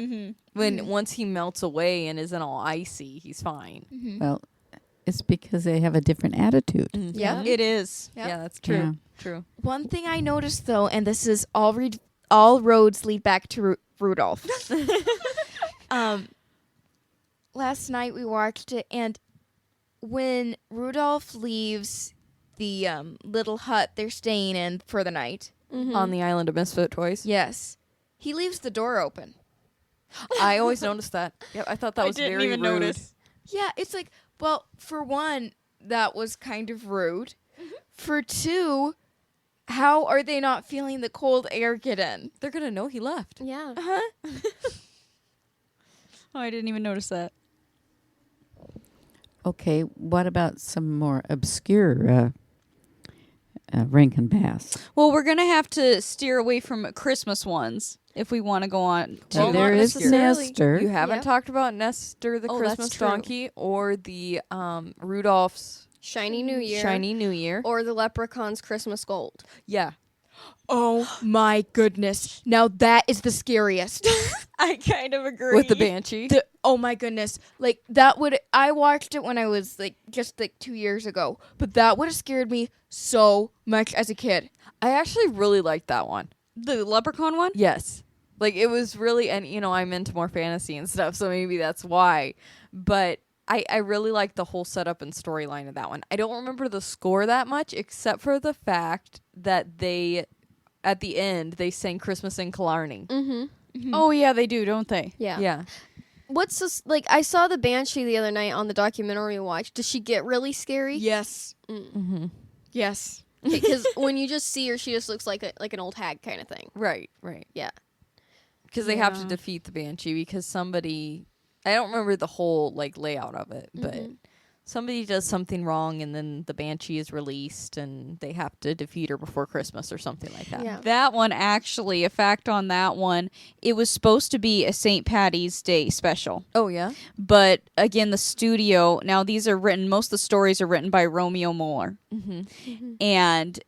When once he melts away and isn't all icy, he's fine. Well, it's because they have a different attitude. Yeah. it is. Yep. Yeah, that's true. Yeah. True. One thing I noticed though, and this is all roads lead back to Rudolph. Last night we watched it, and when Rudolph leaves the little hut they're staying in for the night, On the island of Misfit Toys. yes, he leaves the door open. I always noticed that. Yep, I thought that was very rude. Yeah, it's like, well, for one, that was kind of rude. For two, how are they not feeling the cold air get in? They're gonna know he left. Yeah. Oh, I didn't even notice that. Okay, what about some more obscure Rankin Bass? Well, we're going to have to steer away from Christmas ones if we want to go on to. Well, There not is necessarily. Nestor. You haven't Yep. talked about Nestor the Oh, that's Christmas true. donkey or the Rudolph's Shiny New Year. Shiny New Year. Or the Leprechaun's Christmas Gold. Yeah. Oh my goodness. Now that is the scariest. I kind of agree. With the banshee. Oh my goodness. Like I watched it when I was just 2 years ago, but that would have scared me so much as a kid. I actually really liked that one. The Leprechaun one? Yes. Like it was really, and you know, I'm into more fantasy and stuff, so maybe that's why. But I really liked the whole setup and storyline of that one. I don't remember the score that much, except for the fact that they, at the end, they sang Christmas in Killarney. Oh, yeah, they do, don't they? Yeah. Yeah. What's this? Like, I saw the Banshee the other night on the documentary we watched. Does she get really scary? Yes. Yes. Because when you just see her, she just looks like an old hag kind of thing. Right, right. Yeah. Because they have to Yeah. defeat the banshee because somebody, I don't remember the whole layout of it, but somebody does something wrong and then the banshee is released and they have to defeat her before Christmas or something like that. Yeah. That one, actually, a fact on that one, it was supposed to be a St. Patty's Day special. Oh yeah. But again, the studio, now these are written, most of the stories are written by Romeo Muller. And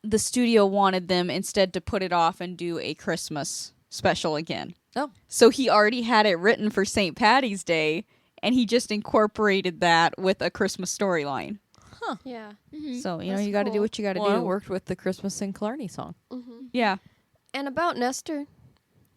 the studio wanted them instead to put it off and do a Christmas special again. Oh. So he already had it written for St. Patty's Day, and he just incorporated that with a Christmas storyline. Yeah. So, you know, That's you got to do cool. what you got to Well, it do. worked with the Christmas in Killarney song. Yeah. And about Nestor,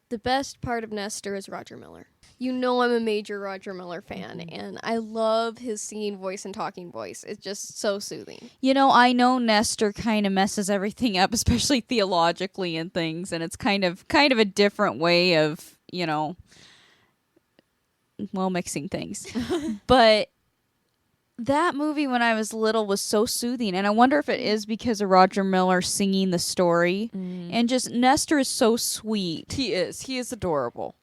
the best part of Nestor is Roger Miller. You know I'm a major Roger Miller fan, and I love his singing voice and talking voice. It's just so soothing. You know, I know Nestor kind of messes everything up, especially theologically and things, and it's kind of a different way of, mixing things. But that movie when I was little was so soothing, and I wonder if it is because of Roger Miller singing the story. And just Nestor is so sweet. He is adorable.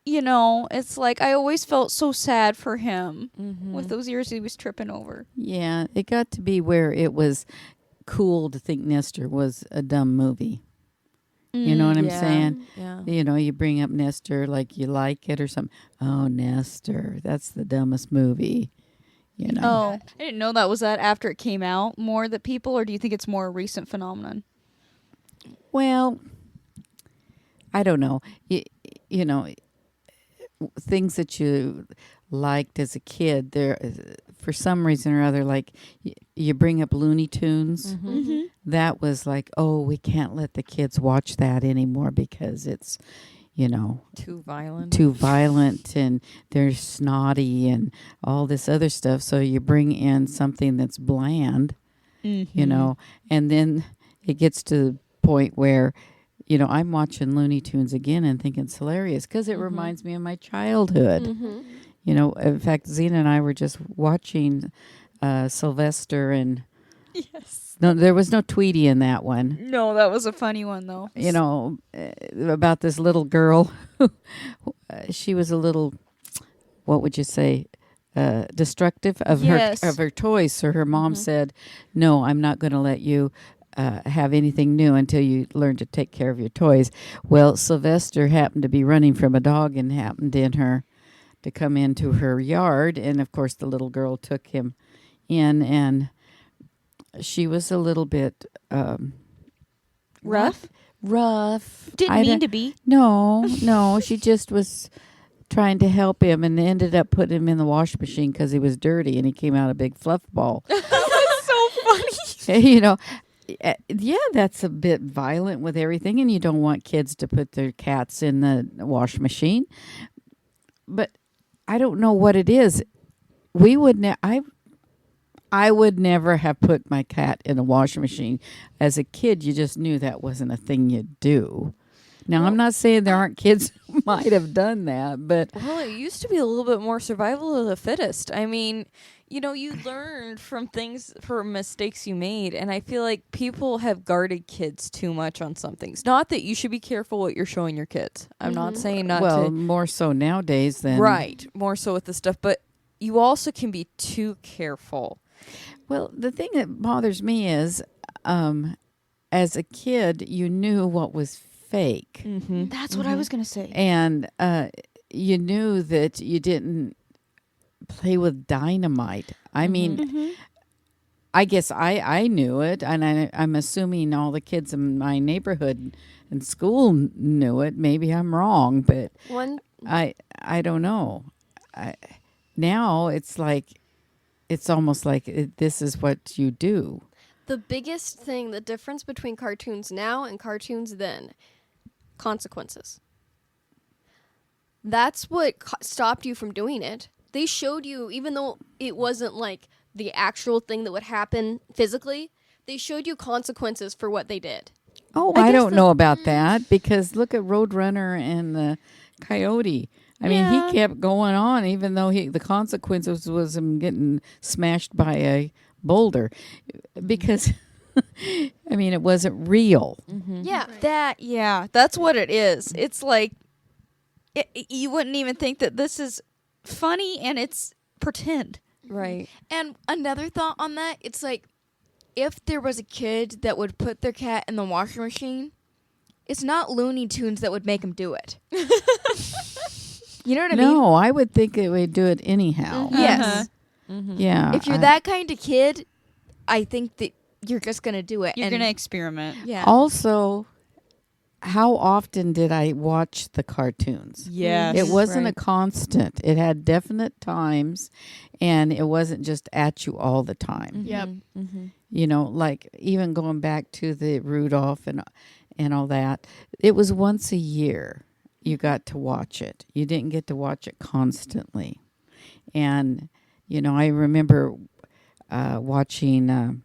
It's like I always felt so sad for him with those years he was tripping over. Yeah, it got to be where it was cool to think Nestor was a dumb movie. You know what I'm saying? Yeah. You bring up Nestor like you like it or something. Oh, Nestor, that's the dumbest movie. Oh, I didn't know that. Was that after it came out more that people, or do you think it's more a recent phenomenon? Well, I don't know. Things that you liked as a kid, there for some reason or other, like you bring up Looney Tunes. That was like, oh, we can't let the kids watch that anymore because it's, Too violent and they're snotty and all this other stuff. So you bring in something that's bland, and then it gets to the point where, I'm watching Looney Tunes again and thinking it's hilarious because it reminds me of my childhood. In fact, Zena and I were just watching Sylvester and... Yes. No, there was no Tweety in that one. No, that was a funny one, though. About this little girl. She was a little, what would you say, destructive of her toys. So her mom said, no, I'm not going to let you have anything new until you learn to take care of your toys. Well, Sylvester happened to be running from a dog and happened to come into her yard. And, of course, the little girl took him in, and she was a little bit rough. Didn't mean to be. No, she just was trying to help him and ended up putting him in the wash machine because he was dirty and he came out a big fluff ball. That's so funny. Yeah, that's a bit violent with everything, and you don't want kids to put their cats in the wash machine. But I don't know what it is. We would I would never have put my cat in a washing machine. As a kid, you just knew that wasn't a thing you'd do. Now, I'm not saying there aren't kids who might have done that, but... Well, it used to be a little bit more survival of the fittest. I mean, you learned from mistakes you made, and I feel like people have guarded kids too much on some things. Not that you should be careful what you're showing your kids. I'm not saying not to... Well, more so nowadays than... Right, more so with the stuff, but you also can be too careful. Well, the thing that bothers me is, as a kid, you knew what was fake. That's what I was going to say. And you knew that you didn't play with dynamite. I mean, I guess I knew it, and I'm assuming all the kids in my neighborhood and school knew it. Maybe I'm wrong, but I don't know. Now it's like... It's almost like this is what you do. The biggest thing, the difference between cartoons now and cartoons then, consequences. That's what stopped you from doing it. They showed you, even though it wasn't like the actual thing that would happen physically, they showed you consequences for what they did. Oh, I don't know about that, because look at Roadrunner and the Coyote. I mean, he kept going on, even though the consequences was him getting smashed by a boulder, because, I mean, it wasn't real. Yeah, that's what it is. It's like, you wouldn't even think that this is funny, and it's pretend. Right. And another thought on that, it's like, if there was a kid that would put their cat in the washing machine, it's not Looney Tunes that would make him do it. You know what I mean? No, I would think it would do it anyhow. Yes. Yeah. If you're that kind of kid, I think that you're just going to do it. You're going to experiment. Yeah. Also, how often did I watch the cartoons? Yes. It wasn't a constant. It had definite times, and it wasn't just at you all the time. Yep. Like even going back to the Rudolph and all that, it was once a year. You got to watch it. You didn't get to watch it constantly. And, I remember watching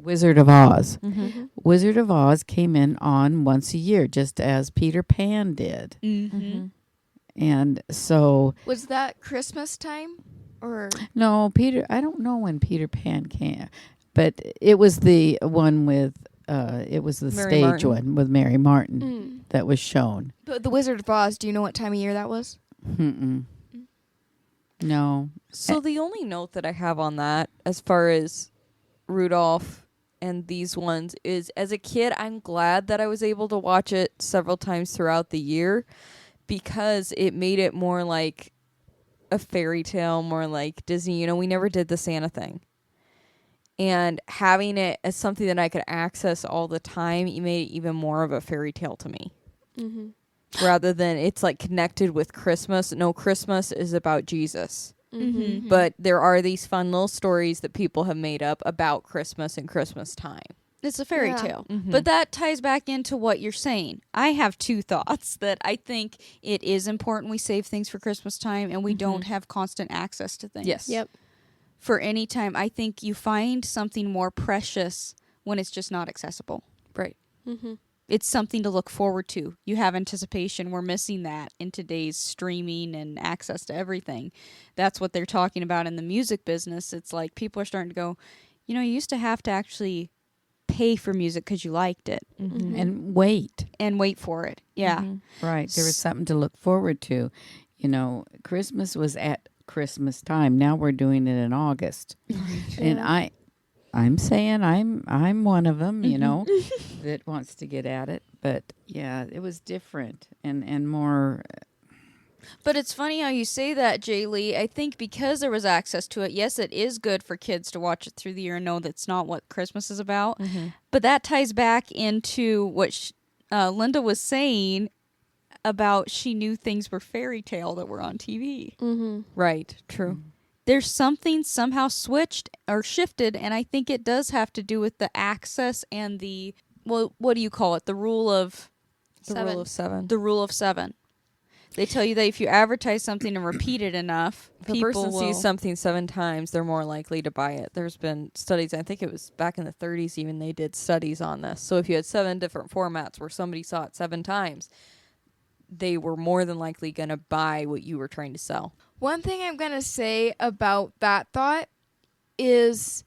Wizard of Oz. Mm-hmm. Wizard of Oz came in on once a year, just as Peter Pan did. Mm-hmm. And so, Was that Christmas time? Or no, I don't know when Peter Pan came, but it was the one with, it was the Mary stage Martin. one with Mary Martin that was shown. but the Wizard of Oz, do you know what time of year that was? Mm-mm. No. So the only note that I have on that, as far as Rudolph and these ones, is as a kid, I'm glad that I was able to watch it several times throughout the year because it made it more like a fairy tale, more like Disney. You know, we never did the Santa thing. And having it as something that I could access all the time, it made it even more of a fairy tale to me. Mm-hmm. Rather than it's like connected with Christmas. No, Christmas is about Jesus. Mm-hmm. But there are these fun little stories that people have made up about Christmas and Christmas time. It's a fairy Yeah. tale. Mhm. But that ties back into what you're saying. I have two thoughts that I think it is important we save things for Christmas time and we don't have constant access to things. Yes. Yep. For any time, I think you find something more precious when it's just not accessible. Right. Mm-hmm. It's something to look forward to. You have anticipation. We're missing that in today's streaming and access to everything. That's what they're talking about in the music business. It's like people are starting to go, you know, you used to have to actually pay for music because you liked it Mm-hmm. And wait. and wait for it. Yeah. Right. There was something to look forward to. You know, Christmas was at Christmas time. Now we're doing it in August. And I'm saying I'm one of them, you know, that wants to get at it. But yeah, it was different and more. But it's funny how you say that, Jay Lee. I think because there was access to it, yes, it is good for kids to watch it through the year and know that's not what Christmas is about. But that ties back into what Linda was saying about she knew things were fairy tale that were on TV. Mm-hmm. Right. True. There's something somehow switched or shifted, and I think it does have to do with the access and the, well, what do you call it? The rule of The rule of seven. the rule of seven. They tell you that if you advertise something and repeat it enough, If a people person will. sees something 7 times, they're more likely to buy it. There's been studies, I think it was back in the 30s even, they did studies on this. So if you had 7 different formats where somebody saw it 7 times, they were more than likely going to buy what you were trying to sell. One thing I'm going to say about that thought is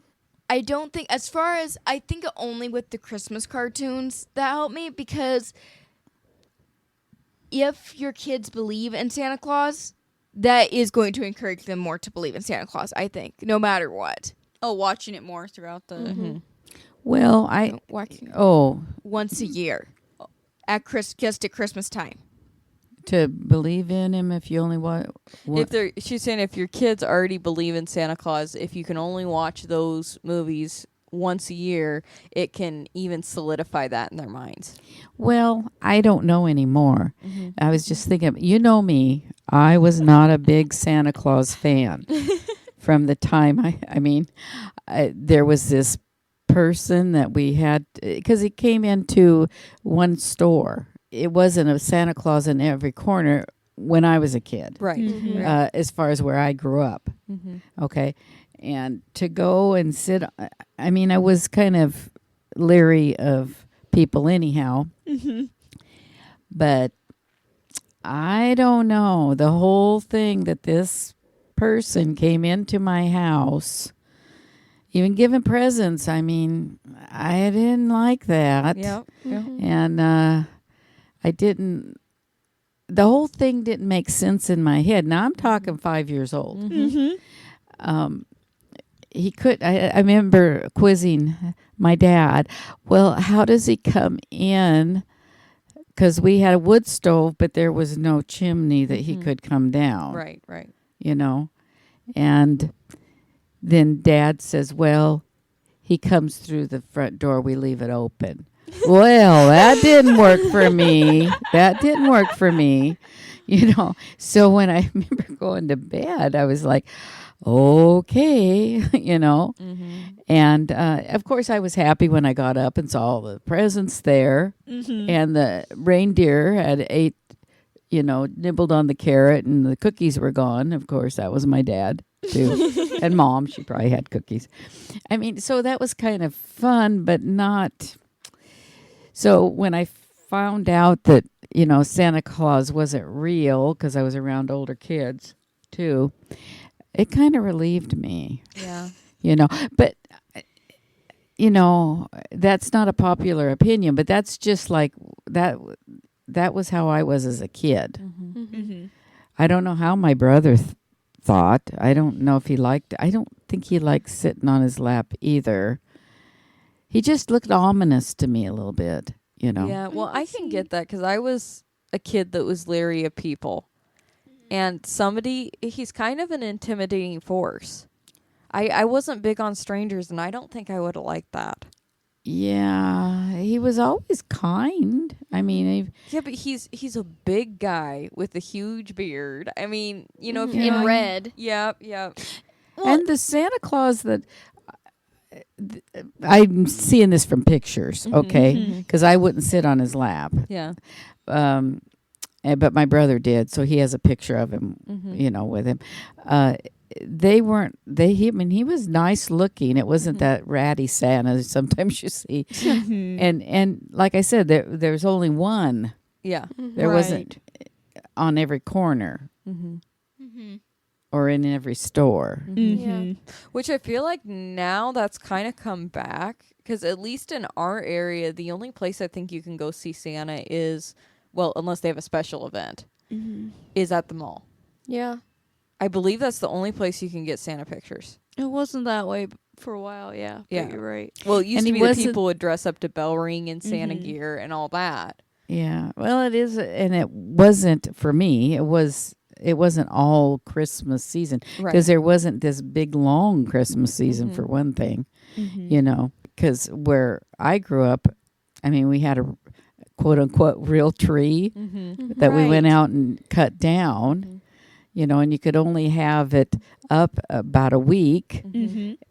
I don't think, as far as, I think only with the Christmas cartoons that help me, because if your kids believe in Santa Claus, that is going to encourage them more to believe in Santa Claus, I think, no matter what. Oh, watching it more throughout the. Well, I Watching it oh once a year at just at Christmas time. to believe in him if you only She's saying if your kids already believe in Santa Claus, if you can only watch those movies once a year, it can even solidify that in their minds. Well, I don't know anymore. I was just thinking, you know me, I was not a big Santa Claus fan from the time there was this person that we had, because he came into one store. It wasn't a Santa Claus in every corner when I was a kid, Right. as far as where I grew up. Okay. And to go and sit, I mean, I was kind of leery of people anyhow. But I don't know. The whole thing that this person came into my house, even giving presents, I mean, I didn't like that. Yep. And I didn't, the whole thing didn't make sense in my head. Now I'm talking 5 years old. He could, I remember quizzing my dad, well, how does he come in? Because we had a wood stove, but there was no chimney that he could come down. Right. You know? And then Dad says, well, he comes through the front door. We leave it open. Well, that didn't work for me. You know? So when I remember going to bed, I was like, okay, you know? And, of course, I was happy when I got up and saw all the presents there. And the reindeer had ate, nibbled on the carrot, and the cookies were gone. Of course, that was my dad. too. And Mom, she probably had cookies. I mean, so that was kind of fun, but not. So when I found out that, Santa Claus wasn't real, because I was around older kids too, it kind of relieved me. Yeah. But that's not a popular opinion, but that's just like that. That was how I was as a kid. Mm-hmm. I don't know how my brother thought. I don't know if he liked. I don't think he liked sitting on his lap either. He just looked ominous to me a little bit. Yeah, well, I can get that because I was a kid that was leery of people. And he's kind of an intimidating force. I wasn't big on strangers, and I don't think I would have liked that. Yeah, he was always kind. I mean, Yeah, but he's a big guy with a huge beard. I mean, if In red. Yep. Well, and the Santa Claus that I'm seeing this from pictures, okay? Because I wouldn't sit on his lap. Yeah. But my brother did, so he has a picture of him, with him. He was nice looking. It wasn't that ratty Santa sometimes you see. And like I said, there's only one. Yeah. There wasn't on every corner or in every store. Yeah. Which I feel like now that's kind of come back, because at least in our area, the only place I think you can go see Santa is, well, unless they have a special event, is at the mall. Yeah. I believe that's the only place you can get Santa pictures. it wasn't that way for a while, yeah. But Yeah. you're right. Well, it used And to he be that wasn't- people would dress up to bell ring and Santa gear and all that. Yeah. Well, it is, and it wasn't for me. It wasn't all Christmas season because there wasn't this big long Christmas season for one thing, because where I grew up, I mean, we had a quote unquote real tree that we went out and cut down, and you could only have it up about a week,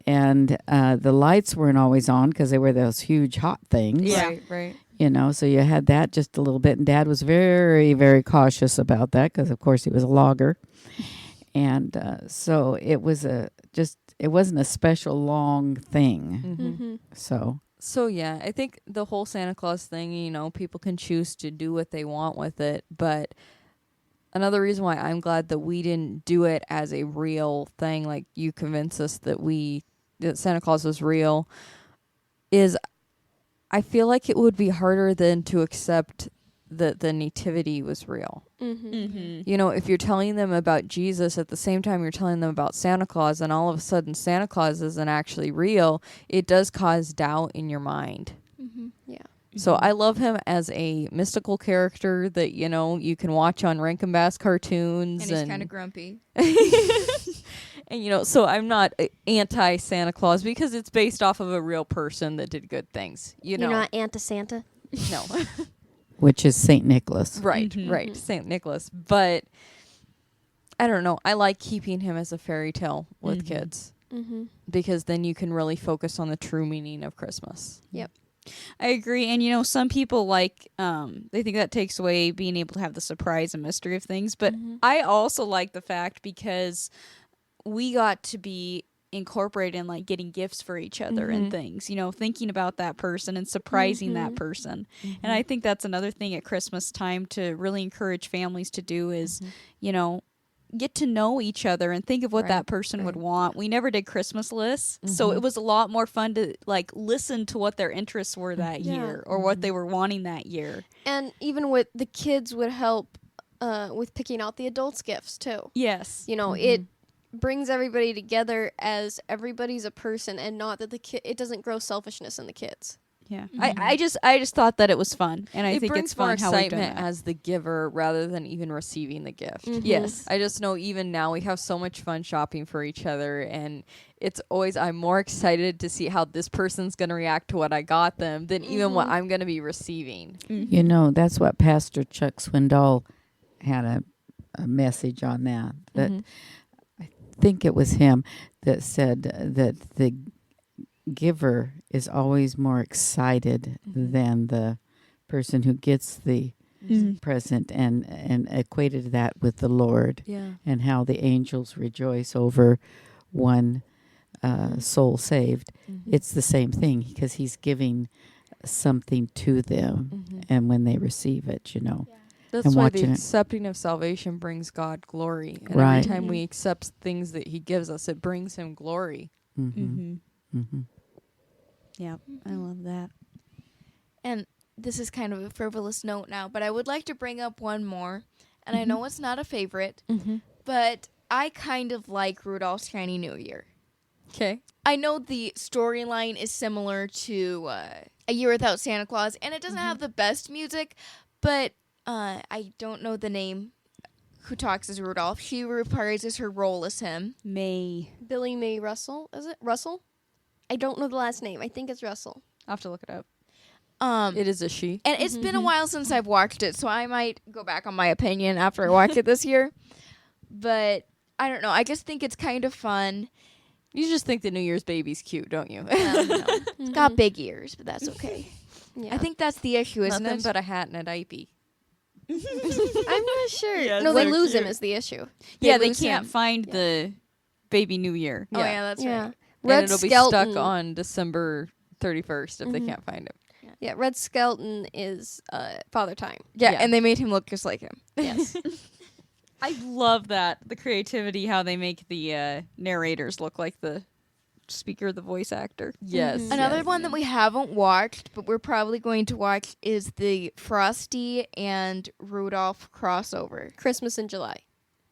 and the lights weren't always on because they were those huge hot things. Yeah. Right. So you had that just a little bit, and Dad was very, very cautious about that because, of course, he was a logger, and so it wasn't a special long thing. So yeah, I think the whole Santa Claus thing, people can choose to do what they want with it, but another reason why I'm glad that we didn't do it as a real thing, like you convinced us that Santa Claus was real, is I feel like it would be harder than to accept that the nativity was real. If you're telling them about Jesus at the same time you're telling them about Santa Claus, and all of a sudden Santa Claus isn't actually real, it does cause doubt in your mind. Yeah. So I love him as a mystical character that, you can watch on Rankin Bass cartoons. And he's kind of grumpy. And, so I'm not anti Santa Claus because it's based off of a real person that did good things. You're not anti-Santa? No. Which is St. Nicholas. Right. St. Nicholas. But I don't know. I like keeping him as a fairy tale with kids because then you can really focus on the true meaning of Christmas. Yep. I agree. And, some people they think that takes away being able to have the surprise and mystery of things. But I also like the fact because we got to be incorporated in getting gifts for each other and things, thinking about that person and surprising that person. And I think that's another thing at Christmas time to really encourage families to do is, get to know each other and think of what that person would want. We never did Christmas lists, so it was a lot more fun to listen to what their interests were that year or what they were wanting that year. And even with the kids would help with picking out the adults' gifts too. Yes. It brings everybody together as everybody's a person, and not that it doesn't grow selfishness in the kids. Yeah. I just thought that it was fun, and I it think brings it's fun more how we've done excitement that. as the giver rather than even receiving the gift. Yes. I just know even now we have so much fun shopping for each other, and it's always I'm more excited to see how this person's going to react to what I got them than even what I'm going to be receiving. That's what Pastor Chuck Swindoll had a message on that. I think it was him that said that the giver is always more excited than the person who gets the present, and equated that with the Lord, Yeah. and how the angels rejoice over one soul saved. It's the same thing because he's giving something to them, and when they receive it, That's and why the watching it. accepting of salvation brings God glory. And Right. every time we accept things that he gives us, it brings him glory. Yeah, I love that. And this is kind of a frivolous note now, but I would like to bring up one more. And I know it's not a favorite, but I kind of like Rudolph's Shiny New Year. Okay. I know the storyline is similar to A Year Without Santa Claus, and it doesn't have the best music, but I don't know the name who talks as Rudolph. She reprises her role as him. Billy May Russell, is it? Russell? I don't know the last name. I think it's Russell. I'll have to look it up. It is a she. And it's been a while since I've watched it, so I might go back on my opinion after I watch it this year. But I don't know. I just think it's kind of fun. You just think the New Year's baby's cute, don't you? It's got big ears, but that's okay. Yeah. I think that's the issue, isn't Nothing it? but a hat and a diaper. I'm not sure. Yeah, no, they they're lose him cute. is the issue. Yeah, they lose can't him. find the baby New Year. Oh, yeah, that's Yeah. right. Red And it'll be Skelton. stuck on December 31st if they can't find him. Yeah, Red Skelton is Father Time. Yeah, Yeah. and they made him look just like him. Yes. I love that. The creativity, how they make the narrators look like the speaker, the voice actor. Yes. Another yes. one that we haven't watched, but we're probably going to watch, is the Frosty and Rudolph crossover. Christmas in July.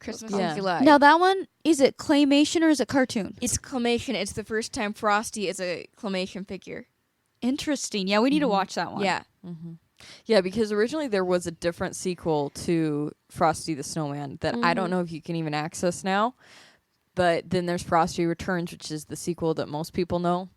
Christmas Yeah. in July. Now that one, is it claymation or is it cartoon? It's claymation. It's the first time Frosty is a claymation figure. Interesting. Yeah, we need to watch that one. Yeah. Yeah, because originally there was a different sequel to Frosty the Snowman that I don't know if you can even access now. But then there's Frosty Returns, which is the sequel that most people know.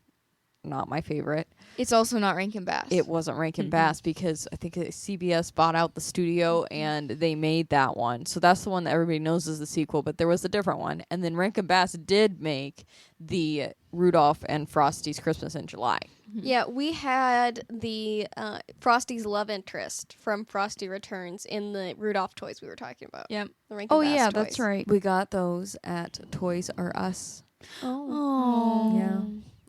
Not my favorite. It's also not Rankin Bass. It wasn't Rankin Bass because I think CBS bought out the studio and they made that one. So that's the one that everybody knows is the sequel, but there was a different one. And then Rankin Bass did make the Rudolph and Frosty's Christmas in July. Yeah, we had the Frosty's love interest from Frosty Returns in the Rudolph toys we were talking about. Yep. The Rankin Oh Bass yeah, toys. that's right. We got those at Toys R Us. Oh. Yeah.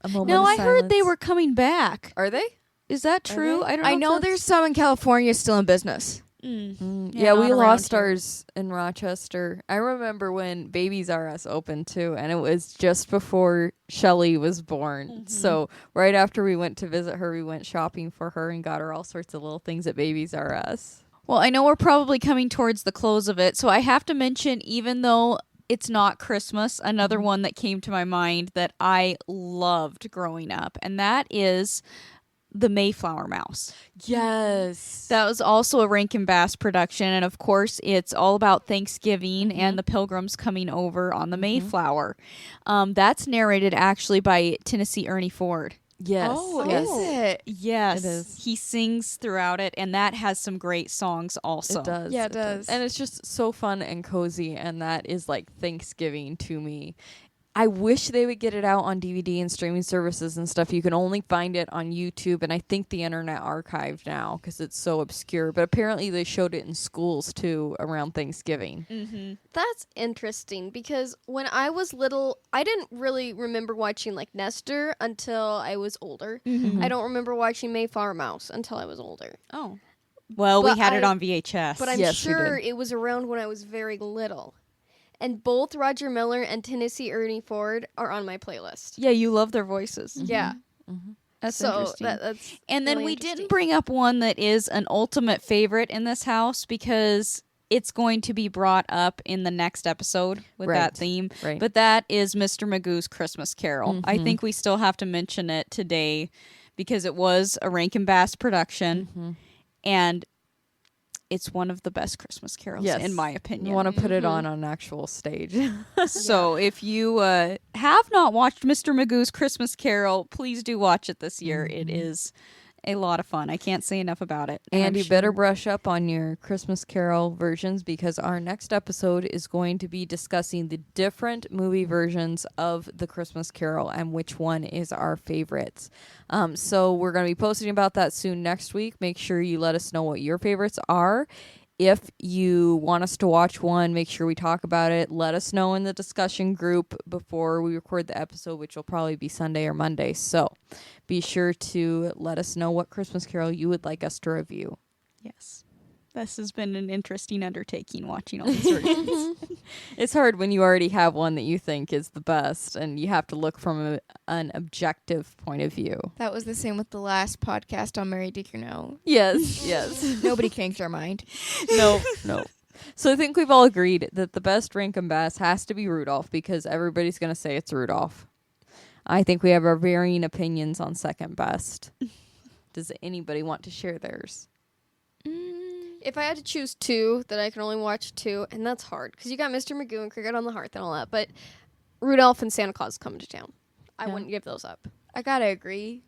A moment No, of I heard they silence. were coming back. Are they? Is that true? they? I don't know. I know there's some in California still in business. Yeah, we not lost around here. ours in Rochester. I remember when Babies R Us opened too, and it was just before Shelly was born. So right after we went to visit her, we went shopping for her and got her all sorts of little things at Babies R Us. Well, I know we're probably coming towards the close of it, so I have to mention, even though it's not Christmas, another one that came to my mind that I loved growing up, and that is the Mayflower Mouse. Yes. That was also a Rankin Bass production, and of course, it's all about Thanksgiving and the Pilgrims coming over on the Mayflower. That's narrated actually by Tennessee Ernie Ford. Yes. Oh, yes. is it? Yes, It is. he sings throughout it, and that has some great songs also. It does. Yeah, it does. And it's just so fun and cozy, and that is like Thanksgiving to me. I wish they would get it out on DVD and streaming services and stuff. You can only find it on YouTube, and I think the Internet Archive now because it's so obscure. But apparently they showed it in schools too around Thanksgiving. That's interesting because when I was little, I didn't really remember watching like Nestor until I was older. I don't remember watching Mayflower Mouse until I was older. Oh. Well, But we had it I- on VHS. But I'm Yes, we sure did. it was around when I was very little. And both Roger Miller and Tennessee Ernie Ford are on my playlist. yeah, you love their voices. Yeah. That's So interesting. that's And then really we interesting. didn't bring up one that is an ultimate favorite in this house because it's going to be brought up in the next episode with Right. that theme. Right. But that is Mr. Magoo's Christmas Carol. I think we still have to mention it today because it was a Rankin Bass production and it's one of the best Christmas carols Yes. in my You opinion. want to put it on an actual stage. So if you have not watched Mr. Magoo's Christmas Carol, please do watch it this year. It is a lot of fun. I can't say enough about it. And I'm you better sure- brush up on your Christmas Carol versions because our next episode is going to be discussing the different movie versions of the Christmas Carol and which one is our favorites. So we're going to be posting about that soon next week. Make sure you let us know what your favorites are. If you want us to watch one, make sure we talk about it. Let us know in the discussion group before we record the episode, which will probably be Sunday or Monday. So be sure to let us know what Christmas Carol you would like us to review. Yes. This has been an interesting undertaking watching all these versions. It's hard when you already have one that you think is the best and you have to look from an objective point of view. That was the same with the last podcast on Mary Did You Know. Yes, yes. Nobody changed our mind. No. So I think we've all agreed that the best Rankin Bass has to be Rudolph because everybody's going to say it's Rudolph. I think we have our varying opinions on second best. Does anybody want to share theirs? If I had to choose two, then I can only watch two, and that's hard because you got Mr. Magoo and Cricket on the Hearth and all that. But Rudolph and Santa Claus coming to town. I Yeah. wouldn't give those up. I gotta agree.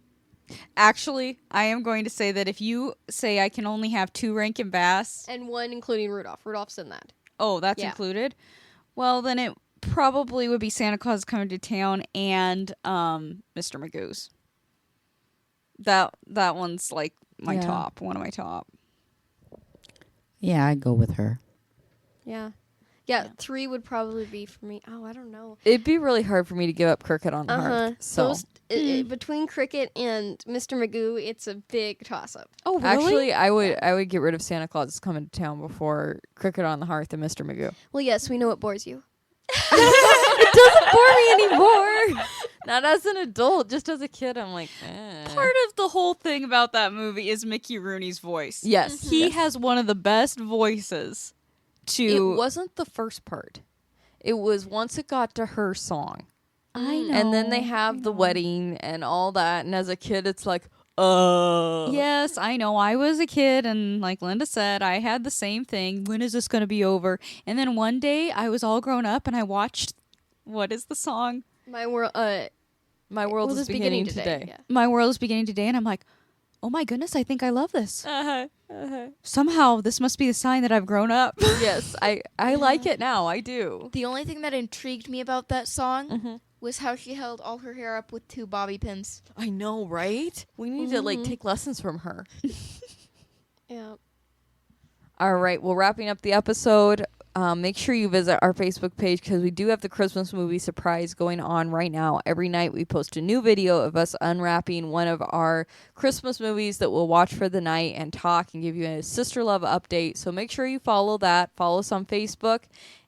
Actually, I am going to say that if you say I can only have 2 Rankin Bass, And one including Rudolph. Rudolph's in that. oh, that's Yeah. included. Well, then it probably would be Santa Claus Coming to Town and Mr. Magoo's. That one's like my Yeah. top, one of my top. Yeah, I go with her. Yeah. Yeah, 3 would probably be for me. Oh, I don't know. It'd be really hard for me to give up Cricket on the Uh-huh. Hearth. So Between Cricket and Mr. Magoo, it's a big toss-up. Oh, actually, I would get rid of Santa Claus is Coming to Town before Cricket on the Hearth and Mr. Magoo. Well, yes, we know it bores you. It doesn't bore me anymore. Not as an adult, just as a kid, I'm like, Part of the whole thing about that movie is Mickey Rooney's voice. Yes. He has one of the best voices to... It wasn't the first part. It was once it got to her song. I know. And then they have the wedding and all that. And as a kid, it's like, Yes, I know. I was a kid, and like Linda said, I had the same thing. When is this going to be over? And then one day, I was all grown up, and I watched... What is the song? My world. My world is beginning today. Yeah. My World is Beginning Today, and I'm like, oh my goodness, I think I love this. Uh-huh. Somehow, this must be the sign that I've grown up. Yes, I like it now. I do. The only thing that intrigued me about that song Mhm. was how she held all her hair up with 2 bobby pins. I know, right? We need to like take lessons from her. Yeah. All right, well, wrapping up the episode. Make sure you visit our Facebook page because we do have the Christmas movie surprise going on right now. Every night we post a new video of us unwrapping one of our Christmas movies that we'll watch for the night and talk and give you a Sister Love update. So make sure you follow that. Follow us on Facebook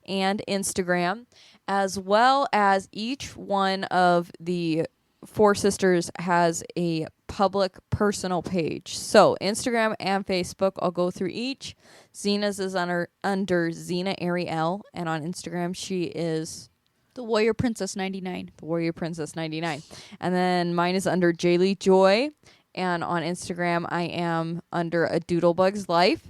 and Instagram, as well as each one of the 4 sisters has a public personal page. So Instagram and Facebook, I'll go through each. Zena's is under Zena Ariel, and on Instagram she is The Warrior Princess 99. the Warrior Princess 99. And then mine is under Jaylee Joy, and on Instagram I am under A Doodlebug's Life.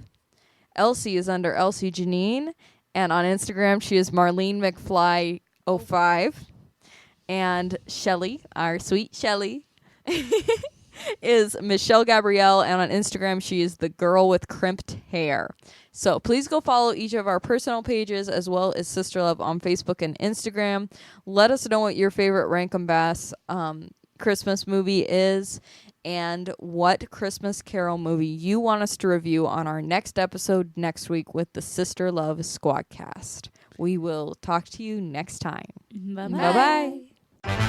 Elsie is under Elsie Janine, and on Instagram she is Marlene McFly 05. And Shelly, our sweet Shelly, is Michelle Gabrielle, and on Instagram she is the girl with crimped hair. So please go follow each of our personal pages as well as Sister Love on Facebook and Instagram. Let us know what your favorite Rankin Bass Christmas movie is and what Christmas Carol movie you want us to review on our next episode next week with the Sister Love Squadcast. We will talk to you next time. Bye-bye. Bye-bye.